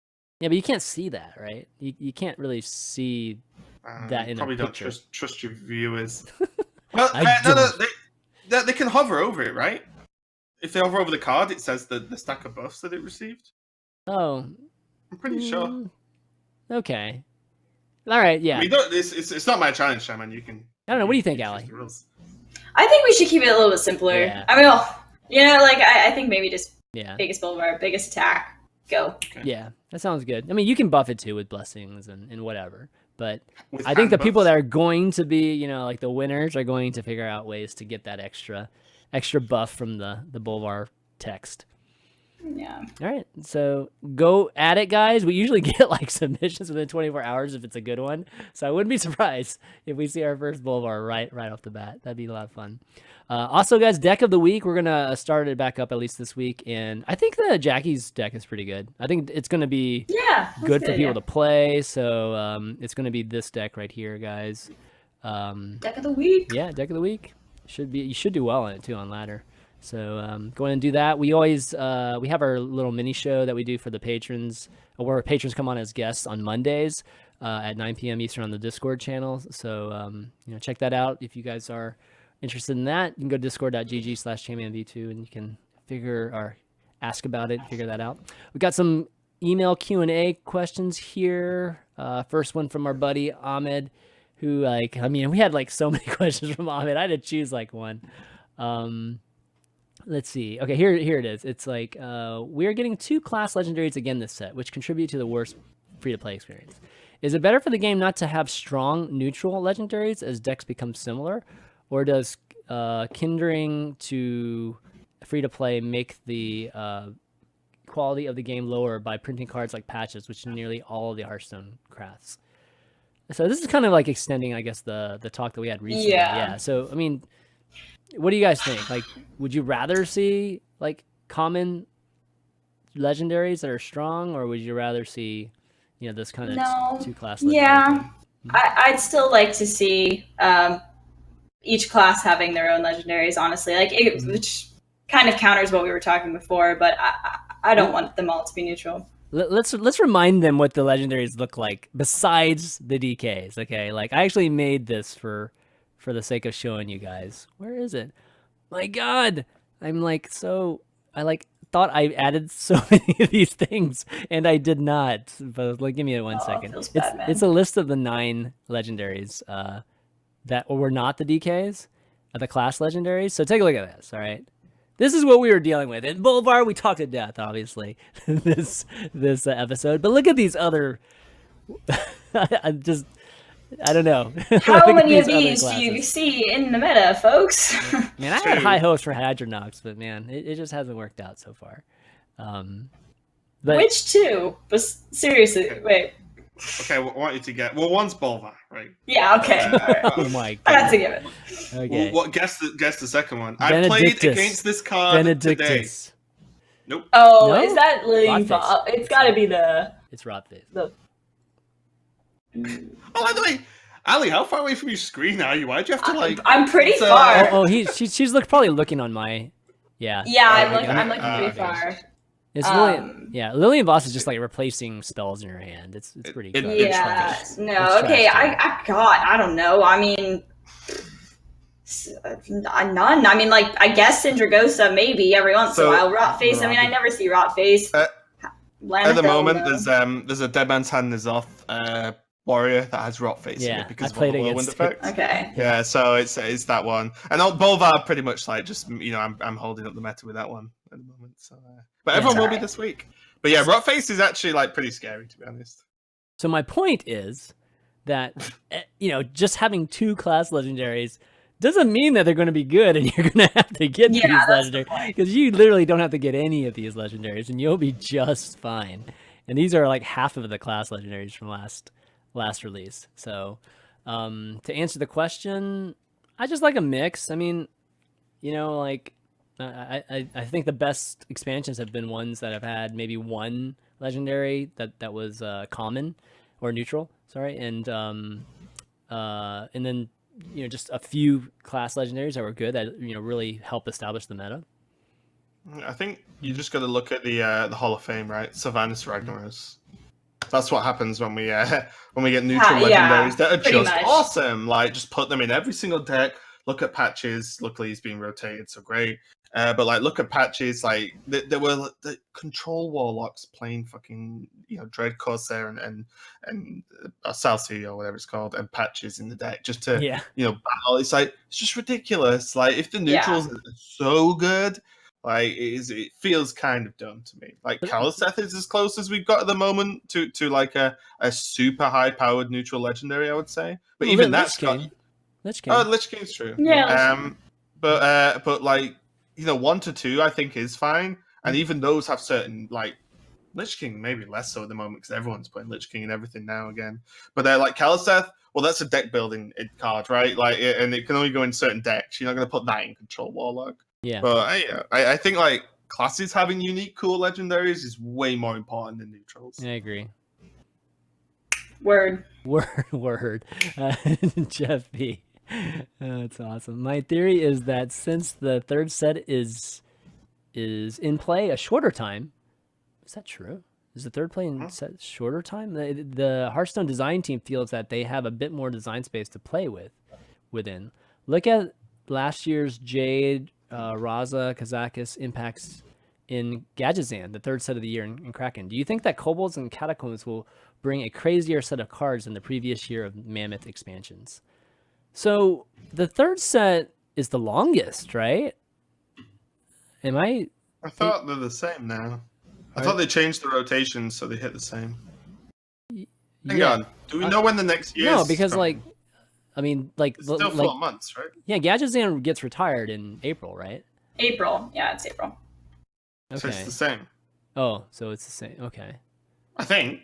Yeah, but you can't see that, right? You can't really see that in Probably a don't picture. trust your viewers. Well, I no, don't. they can hover over it, right? If they hover over the card, it says the stack of buffs that it received. Oh, I'm pretty sure. Okay. All right. Yeah. I mean, it's not my challenge, Shaman. You can. I don't know. What do you think, choose Allie? the rules. I think we should keep it a little bit simpler. Yeah. I mean, well, you know, like I think maybe just Yeah. biggest Bolvar, biggest attack, go. Okay. Yeah. That sounds good. I mean, you can buff it too with blessings and whatever. But With I think the hand people buffs? that are going to be, you know, like the winners are going to figure out ways to get that extra buff from the Bolvar text. Yeah. All right, so go at it, guys. We usually get like submissions within 24 hours if it's a good one, so I wouldn't be surprised if we see our first Bolvar right off the bat. That'd be a lot of fun. Also, guys, deck of the week. We're gonna start it back up at least this week, and I think the Jackie's deck is pretty good. I think it's gonna be Yeah. good for people to play. So it's gonna be this deck right here, guys. Deck of the week. Yeah, deck of the week. You should do well on it too on ladder. So go ahead and do that. We always we have our little mini show that we do for the patrons, where patrons come on as guests on Mondays at 9 p.m. Eastern on the Discord channel. So you know, check that out if you guys are interested in that. You can go to discord.gg/ChanManV2 and you can figure or ask about it, figure that out. We got some email Q&A questions here. First one from our buddy Ahmed, who we had like so many questions from Ahmed. I had to choose like one. Let's see. Okay, here it is. It's like we're getting 2 class legendaries again this set, which contribute to the worst free-to-play experience. Is it better for the game not to have strong neutral legendaries as decks become similar, or does kindering to free-to-play make the quality of the game lower by printing cards like patches, which nearly all of the Hearthstone crafts? So this is kind of like extending, I guess, the talk that we had recently. Yeah. So I mean, what do you guys think? Like, would you rather see like common legendaries that are strong, or would you rather see, you know, this kind of 2 class legendary Yeah. thing? I'd still like to see each class having their own legendaries, honestly. Like, which kind of counters what we were talking before, but I don't want them all to be neutral. Let's remind them what the legendaries look like besides the DKs. Okay, like I actually made this for the sake of showing you guys. Where is it? My God, I'm like I thought I added so many of these things and I did not. But like, give me one second. Feels bad, man. It's a list of the 9 legendaries that were not the DKs, the class legendaries. So take a look at this. All right. This is what we were dealing with. In Bolvar, we talked to death, obviously, this episode. But look at these other... I don't know. How many of these do you see in the meta, folks? Man, I had high hopes for Hadronox, but man, it just hasn't worked out so far. But Which 2? But seriously, wait. Okay, I want you to get... Well, one's Bolvar, right? Yeah, okay. All right. oh my I God. have to give it. Okay. Well, guess the second one. I played against this card today. Benedictus. Nope. Oh, No? is that Lillian? Rotface. It's got to be the... It's Rotface. the Oh, by the way, Ali, how far away from your screen are you? Why'd you have to like... I'm pretty It's, far. She's probably looking on my... Yeah. Yeah, I'm okay. looking pretty Okay. far. It's Lillian Voss is just like replacing spells in her hand. It's pretty it- cool. it's Yeah, trash. no, It's okay, trash, I don't know. I mean, none. I mean, like, I guess Sindragosa maybe every once in a while. Rotface, I mean, I never see Rotface. At the Lanthor, moment, no. there's a Dead Man's Hand N'Zoth warrior that has Rotface in Yeah, it because I played of the whirlwind against it. effect. Okay. Yeah, so it's that one, and Bolvar pretty much like just, you know, I'm holding up the meta with that one at the moment. So, but everyone will be alright. this week. But yeah, Rotface is actually like pretty scary, to be honest. So my point is that, you know, just having 2 class legendaries doesn't mean that they're going to be good and you're going to have to get these that's the legendaries, because you literally don't have to get any of these legendaries and you'll be just fine. And these are like half of the class legendaries from last release. So to answer the question, I just like a mix. I mean, you know, like I think the best expansions have been ones that have had maybe one legendary that was common or neutral. Sorry, and then just a few class legendaries that were good that really helped establish the meta. I think you just got to look at the Hall of Fame, right? Sylvanas Ragnaros. That's what happens when we get neutral legendaries that are just awesome. Like, just put them in every single deck. Look at Patches. Luckily, he's being rotated, so great. But like, look at Patches. Like, there were the control warlocks playing fucking Dread Corsair and South Sea or whatever it's called, and Patches in the deck just to battle. It's like, it's just ridiculous. Like, if the neutrals are so good, like it feels kind of dumb to me. Like, Kaliseth is as close as we've got at the moment to like a super high powered neutral legendary, I would say. But even that's got Lich King. Oh, Lich King's true. Yeah. But like 1 to 2, I think is fine, and even those have certain like Lich King maybe less so at the moment because everyone's playing Lich King and everything now again. But like Kaliseth, well, that's a deck building card, right? Like, and it can only go in certain decks. You're not going to put that in Control Warlock. Yeah. But I think like classes having unique cool legendaries is way more important than neutrals. I agree. Word. Jeff B. That's awesome. My theory is that since the third set is in play a shorter time, is that true? Is the third play in set shorter time? The Hearthstone design team feels that they have a bit more design space to play within. Look at last year's Jade, Raza, Kazakis impacts in Gadgetzan, the third set of the year in Kraken. Do you think that Kobolds and Catacombs will bring a crazier set of cards than the previous year of Mammoth expansions? So the third set is the longest, right? I thought they're the same now. I thought they changed the rotations so they hit the same. Hang on. Do we know when the next year? No, because coming? It's still 4 months, right? Yeah, Gadgetzan gets retired in April, right? April. Yeah, it's April. Okay. So it's the same. Oh, so it's the same. Okay. I think.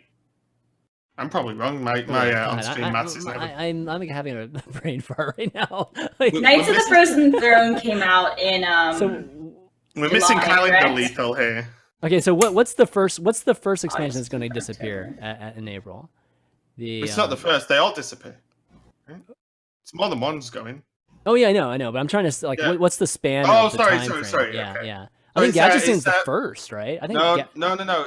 I'm probably wrong. My on-screen maths is never... I'm having a brain fart right now. Knights of the Frozen Throne came out in so we're missing calendar lethal here. Okay, so what's the first expansion that's going to disappear in April? It's not the first. They all disappear. Right? It's more than one's going. Oh yeah, I know, but I'm trying to what's the span? Oh, of the sorry. Yeah, okay. yeah. I think Gadgetzan's the first, right? I think no.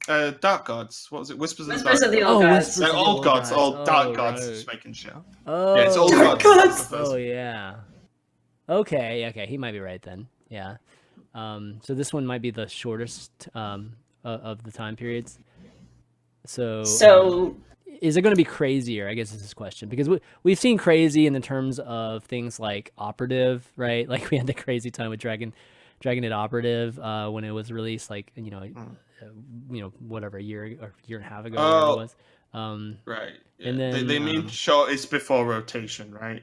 It's Dark Gods. What was it? Whispers of the Old Gods. Old Gods. Dark Gods. Just making sure. Oh, yeah, it's Old Dark Gods. Oh yeah. Okay. He might be right then. Yeah. So this one might be the shortest of the time periods. So is it going to be crazier? I guess is this question, because we've seen crazy in the terms of things like Operative, right? Like we had the crazy time with Dragonid Operative when it was released, like whatever, a year and a half ago, whatever it was. Right. Yeah. And then they mean short. It's before rotation, right?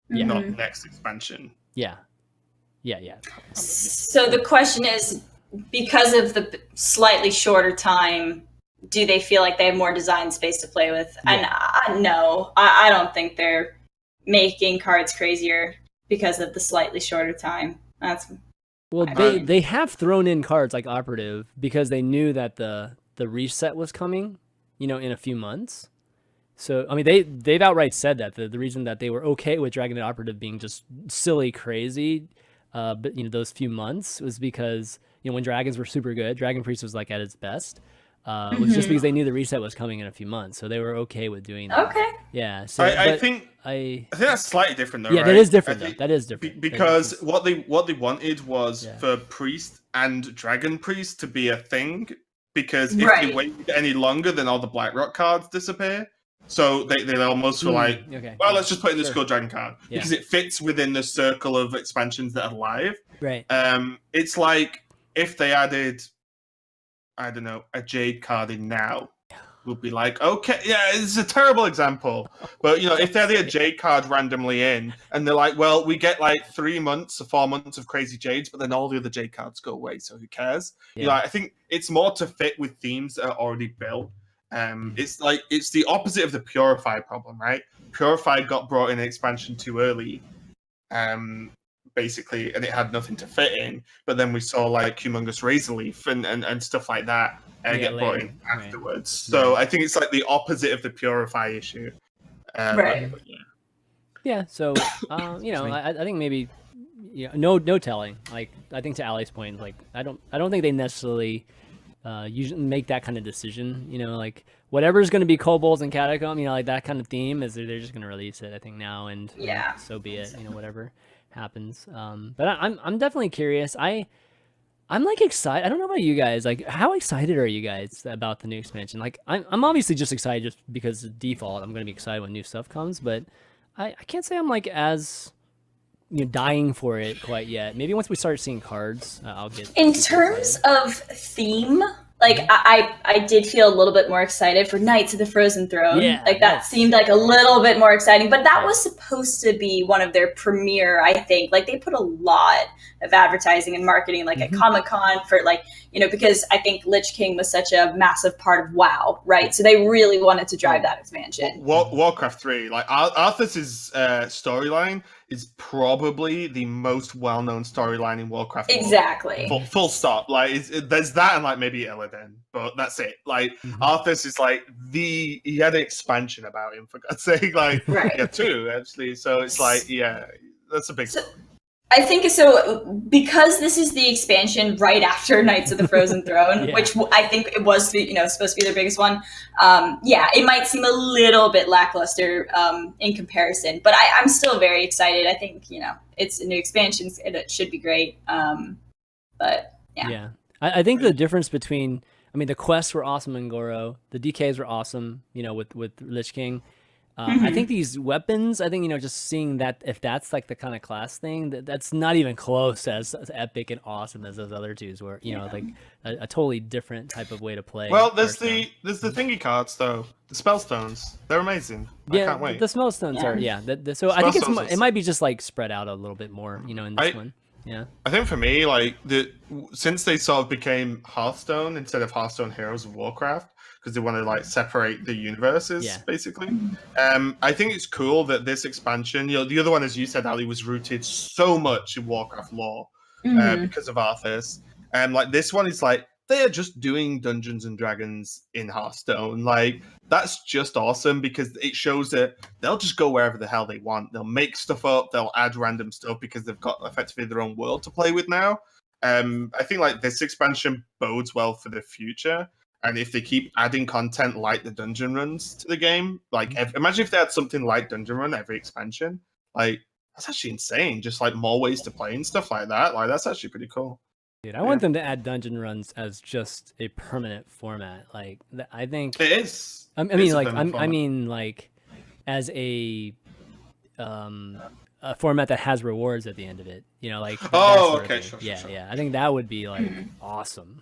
Yeah. Not next expansion. Yeah. So the question is, because of the slightly shorter time, do they feel like they have more design space to play with? Yeah. And no, I don't think they're making cards crazier because of the slightly shorter time. They have thrown in cards like Operative because they knew that the reset was coming, in a few months. So I mean, they've outright said that the reason that they were okay with Dragonid Operative being just silly crazy, but those few months was because when dragons were super good, Dragon Priest was like at its best. Was just because they knew the reset was coming in a few months, so they were okay with doing that. Okay. Yeah. So I think that's slightly different, though. Yeah, right? that is different. That is different because what they wanted was for Priest and Dragon Priest to be a thing. Because if they waited any longer, then all the Blackrock cards disappear. So they almost were like, well, let's just put in this Skull Dragon card because it fits within the circle of expansions that are live. Right. It's like if they added, I don't know, a Jade card in now, we'll be like, okay, yeah, it's a terrible example. But, if they had a Jade card randomly in, and they're like, well, we get like 3 months or 4 months of crazy Jades, but then all the other Jade cards go away, so who cares? Yeah. I think it's more to fit with themes that are already built. It's the opposite of the Purify problem, right? Purify got brought in expansion too early. basically, and it had nothing to fit in. But then we saw like Humongous Razor Leaf and stuff like that get brought in afterwards. So I think it's like the opposite of the Purify issue. Right. But yeah. Yeah. So you know, I think maybe no telling. Like I think to Allie's point, like I don't think they necessarily usually make that kind of decision. You know, like whatever's going to be Kobolds and Catacomb, you know, like that kind of theme is they're just going to release it. I think now, and so be it. You know, whatever happens. But I'm definitely curious. I'm like excited. I don't know about you guys. Like, how excited are you guys about the new expansion? Like, I'm obviously just excited just because default. I'm going to be excited when new stuff comes, but I can't say I'm like as dying for it quite yet. Maybe once we start seeing cards, I'll get. In terms of theme, like I did feel a little bit more excited for Knights of the Frozen Throne. Yeah, like that seemed like a little bit more exciting, but that was supposed to be one of their premiere, I think. Like they put a lot of advertising and marketing like at Comic-Con for like, because I think Lich King was such a massive part of WoW, right? So they really wanted to drive that expansion. Warcraft 3, like Arthas's storyline is probably the most well-known storyline in Warcraft. Exactly. Full stop. Like there's that and like maybe Illidan, but that's it. Like Arthas is like he had an expansion about him, for God's sake. Like two actually. So it's like that's a big. I think so because this is the expansion right after Knights of the Frozen Throne, which I think it was supposed to be their biggest one. It might seem a little bit lackluster in comparison, but I'm still very excited. I think it's a new expansion and it should be great. But yeah, I think the difference between the quests were awesome in Goro, the DKs were awesome, with Lich King. I think these weapons, just seeing that if that's like the kind of class thing, that's not even close as epic and awesome as those other twos were. Like a totally different type of way to play. Well, there's the thingy cards though, the Spellstones. They're amazing. I can't wait. The Spellstones are so I think it might be just like spread out a little bit more, in this one. Yeah, I think for me, like since they sort of became Hearthstone instead of Hearthstone Heroes of Warcraft, because they want to like separate the universes, basically. I think it's cool that this expansion, the other one, as you said, Ali, was rooted so much in Warcraft lore because of Arthas. Like this one is like they are just doing Dungeons and Dragons in Hearthstone. Like that's just awesome because it shows that they'll just go wherever the hell they want. They'll make stuff up. They'll add random stuff because they've got effectively their own world to play with now. I think like this expansion bodes well for the future. And if they keep adding content like the dungeon runs to the game, like imagine if they had something like Dungeon Run every expansion. Like that's actually insane. Just like more ways to play and stuff like that. Like that's actually pretty cool. Dude, I want them to add dungeon runs as just a permanent format. Like I think it is. I mean, like as a format that has rewards at the end of it. Like Sure. Yeah. I think that would be like awesome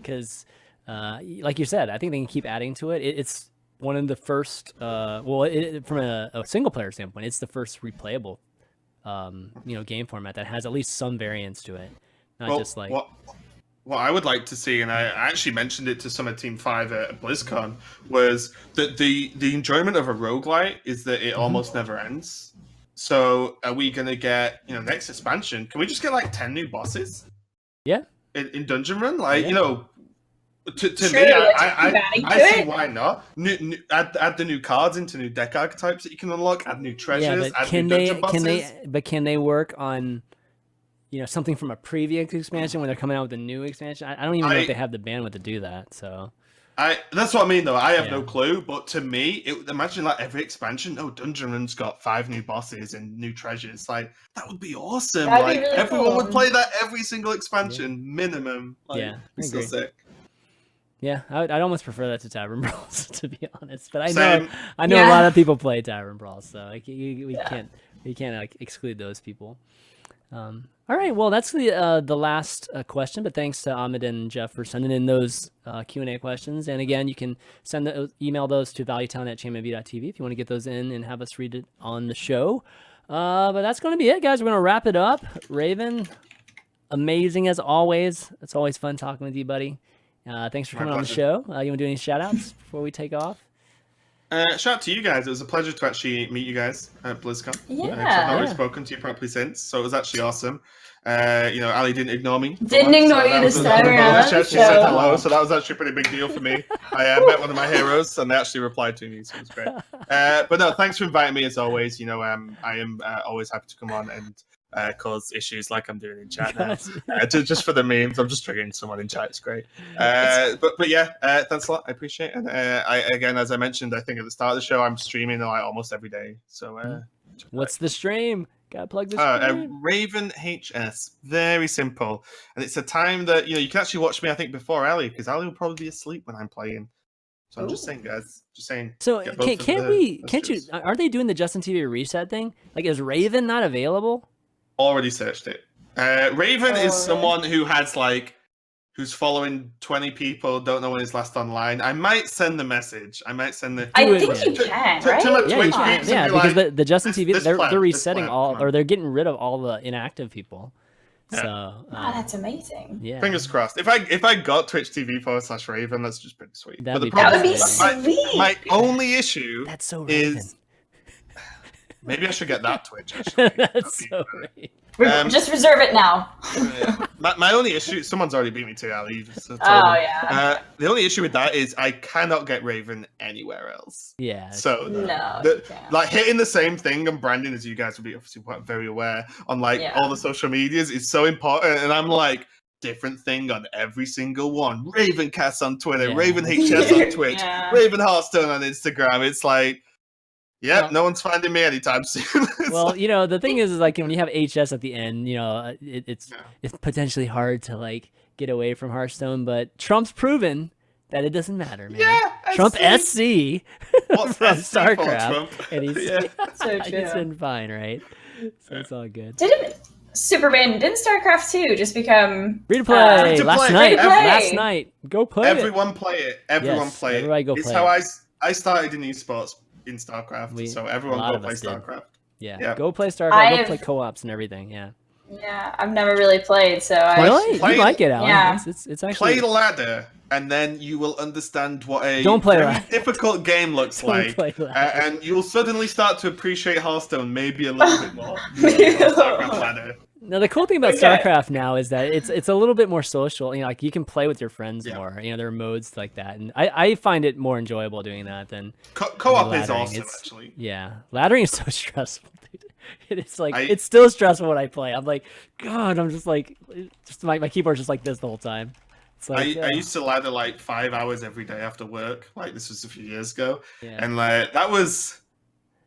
because. Like you said, I think they can keep adding to it. It's one of the first, from a single player standpoint, it's the first replayable, game format that has at least some variance to it. Not just like. What I would like to see, and I actually mentioned it to some of Team 5 at BlizzCon, was that the enjoyment of a roguelite is that it almost never ends. So are we going to get, next expansion, can we just get like 10 new bosses? Yeah. In Dungeon Run? Like, To me, I see why not. Add the new cards into new deck archetypes that you can unlock. Add new treasures. Add new dungeon bosses. Can they work on, something from a previous expansion when they're coming out with a new expansion? I don't even know if they have the bandwidth to do that. So, that's what I mean though. I have no clue. But to me, imagine like every expansion. Dungeon Run's got 5 new bosses and new treasures. Like that would be awesome. That'd like be really everyone cool. would play that every single expansion minimum. Like, I agree. so sick. Yeah, I'd almost prefer that to Tavern Brawls, to be honest. But I know a Yeah. lot of people play Tavern Brawls, so we can't like exclude those people. All right, well that's the last question. But thanks to Ahmed and Jeff for sending in those Q&A questions. And again, you can email those to valuetown@chanmanv.tv if you want to get those in and have us read it on the show. But that's going to be it, guys. We're going to wrap it up. Raven, amazing as always. It's always fun talking with you, buddy. Thanks for coming on the show. You want to do any shout outs before we take off? Shout out to you guys. It was a pleasure to actually meet you guys at BlizzCon. Yeah. I've not really spoken to you properly since, so it was actually awesome. Allie didn't ignore me. Didn't ignore you this time around. She actually said hello, so that was actually a pretty big deal for me. I met one of my heroes, and they actually replied to me, so it was great. But no, thanks for inviting me as always. I am always happy to come on and cause issues like I'm doing in chat now. Just for the memes, I'm just triggering someone in chat. It's great. But yeah, thanks a lot. I appreciate it. And again, as I mentioned, I think at the start of the show, I'm streaming like almost every day. So what's the stream? Gotta plug the stream. Raven HS. Very simple. And it's a time that you can actually watch me, I think, before Allie, because Allie will probably be asleep when I'm playing. So I'm just saying, guys. Just saying. So can't you? Are they doing the Justin TV reset thing? Like, is Raven not available? Already searched it. Raven is someone who has who's following 20 people, don't know when he's last online. I might send the message. I think you can, right? To my Twitch peeps yeah, because the Justin TV, they're resetting or they're getting rid of all the inactive people. Yeah. So that's amazing. Yeah. Fingers crossed. If I got Twitch TV / Raven, that's just pretty sweet. That would be sweet. My only issue that's so Raven. is maybe I should get that Twitch. Actually. That's so Raven. Just reserve it now. My only issue, someone's already beat me to Ali. Yeah. The only issue with that is I cannot get Raven anywhere else. Yeah. So no, hitting the same thing and branding, as you guys will be obviously very aware on all the social medias is so important. And I'm like, different thing on every single one. Ravencast on Twitter, Raven HS on Twitch, Raven Hearthstone on Instagram. It's like, no one's finding me anytime soon. Well, the thing is like when you have HS at the end, it's potentially hard to get away from Hearthstone, but Trump's proven that it doesn't matter, man. Yeah, Trump SC What's from SC StarCraft, Trump? and he's so true. it's been fine, right? So it's all good. Didn't StarCraft 2 just become free to play last night? Last night, go play Everyone play it. Everyone play it. Everybody go play it's how I started in esports in StarCraft. So everyone go play StarCraft. Yeah, go play StarCraft. Go play co-ops and everything. Yeah, I've never really played, so really? You like it, Alan? Yeah. It's actually play ladder, and then you will understand what a very difficult game looks like, and you'll suddenly start to appreciate Hearthstone maybe a little bit more. StarCraft ladder. Now the cool thing about StarCraft now is that it's a little bit more social. You can play with your friends more. There are modes like that, and I find it more enjoyable doing that than co-op is awesome. Actually, laddering is so stressful, dude. It's it's still stressful when I play. I'm like, God, I'm just my keyboard's just like this the whole time. It's like, I used to ladder 5 hours every day after work. This was a few years ago, and that was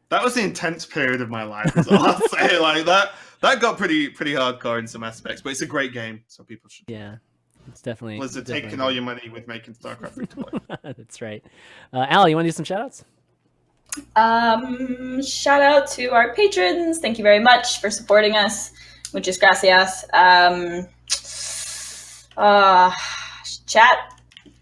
the intense period of my life. I'll say that got pretty hardcore in some aspects, but it's a great game, so people should. Yeah, it's definitely. Blizzard taking all your money with making StarCraft free to play. That's right. Allie, you want to do some shout-outs? Shout out to our patrons. Thank you very much for supporting us. Muchas gracias.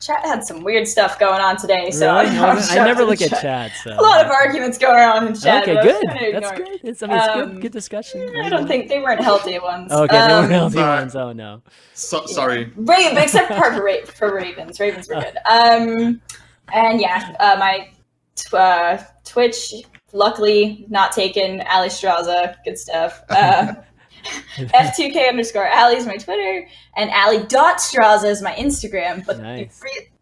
Chat had some weird stuff going on today, so really? I never look at chat. So. A lot of arguments going on in chat. Okay, good. That's great. It's good discussion. I don't think they weren't healthy ones. Okay, they weren't healthy ones. Oh no. Sorry. Except for Ravens. Ravens were good. And my Twitch, luckily not taken. Alliestrasza, good stuff. F2K_Allie is my Twitter, and Allie.Straza is my Instagram. But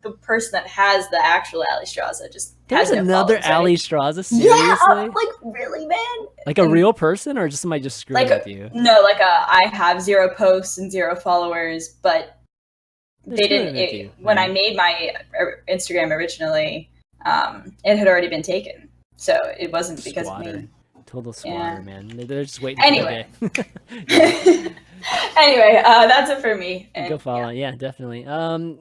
the person that has the actual Alliestrasza just there's has another Alliestrasza. Seriously? Yeah, really, man. Like a real person, or just somebody just screwing with you? No, I have 0 posts and 0 followers, but they didn't. When I made my Instagram originally, it had already been taken, so it wasn't because of me. Total squatter, man. They're just waiting anyway. Anyway, that's it for me. And, go follow. Yeah, definitely.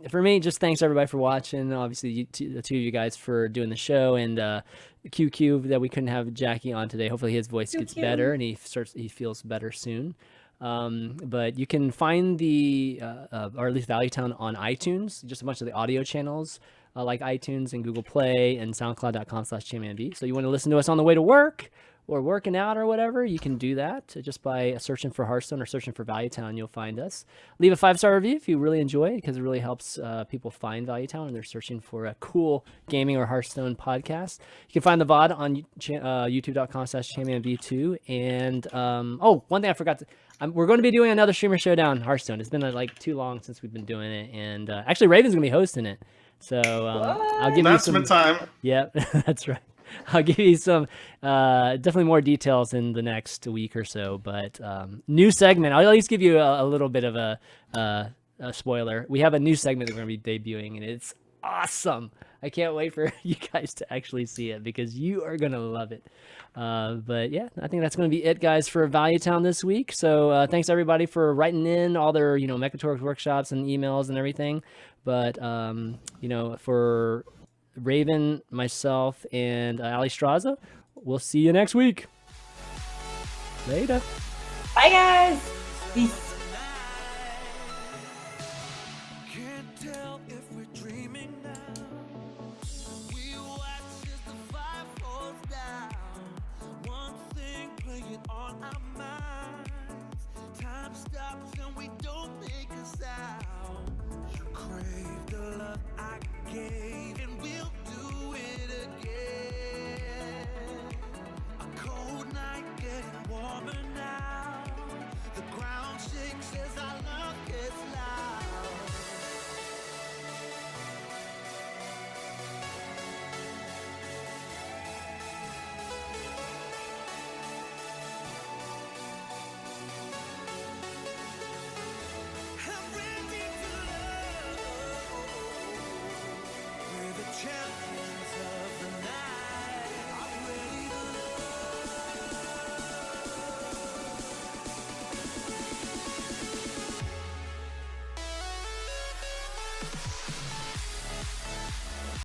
For me, just thanks everybody for watching. Obviously, the two of you guys for doing the show, and QQ that we couldn't have Jackie on today. Hopefully, his voice gets better and he feels better soon. But you can find or at least Value Town on iTunes. Just a bunch of the audio channels like iTunes and Google Play and SoundCloud.com/ChanManV. So you want to listen to us on the way to work, or working out or whatever, you can do that just by searching for Hearthstone or searching for Value Town. You'll find us. Leave a 5-star review if you really enjoy it, because it really helps people find Value Town when they're searching for a cool gaming or Hearthstone podcast. You can find the VOD on youtube.com/ChanManV2. And one thing I forgot to... we're going to be doing another Streamer Showdown Hearthstone. It's been like too long since we've been doing it, and actually Raven's going to be hosting it. So I'll give you some time. Yep, that's right. I'll give you some definitely more details in the next week or so. But new segment. I'll at least give you a little bit of a spoiler. We have a new segment that we're going to be debuting, and it's awesome. I can't wait for you guys to actually see it, because you are going to love it. But yeah, I think that's going to be it, guys, for Value Town this week. So thanks everybody for writing in all their, Mekkatorque workshops and emails and everything. But for Raven, myself, and Alliestrasza, we'll see you next week. Later. Bye, guys. Peace.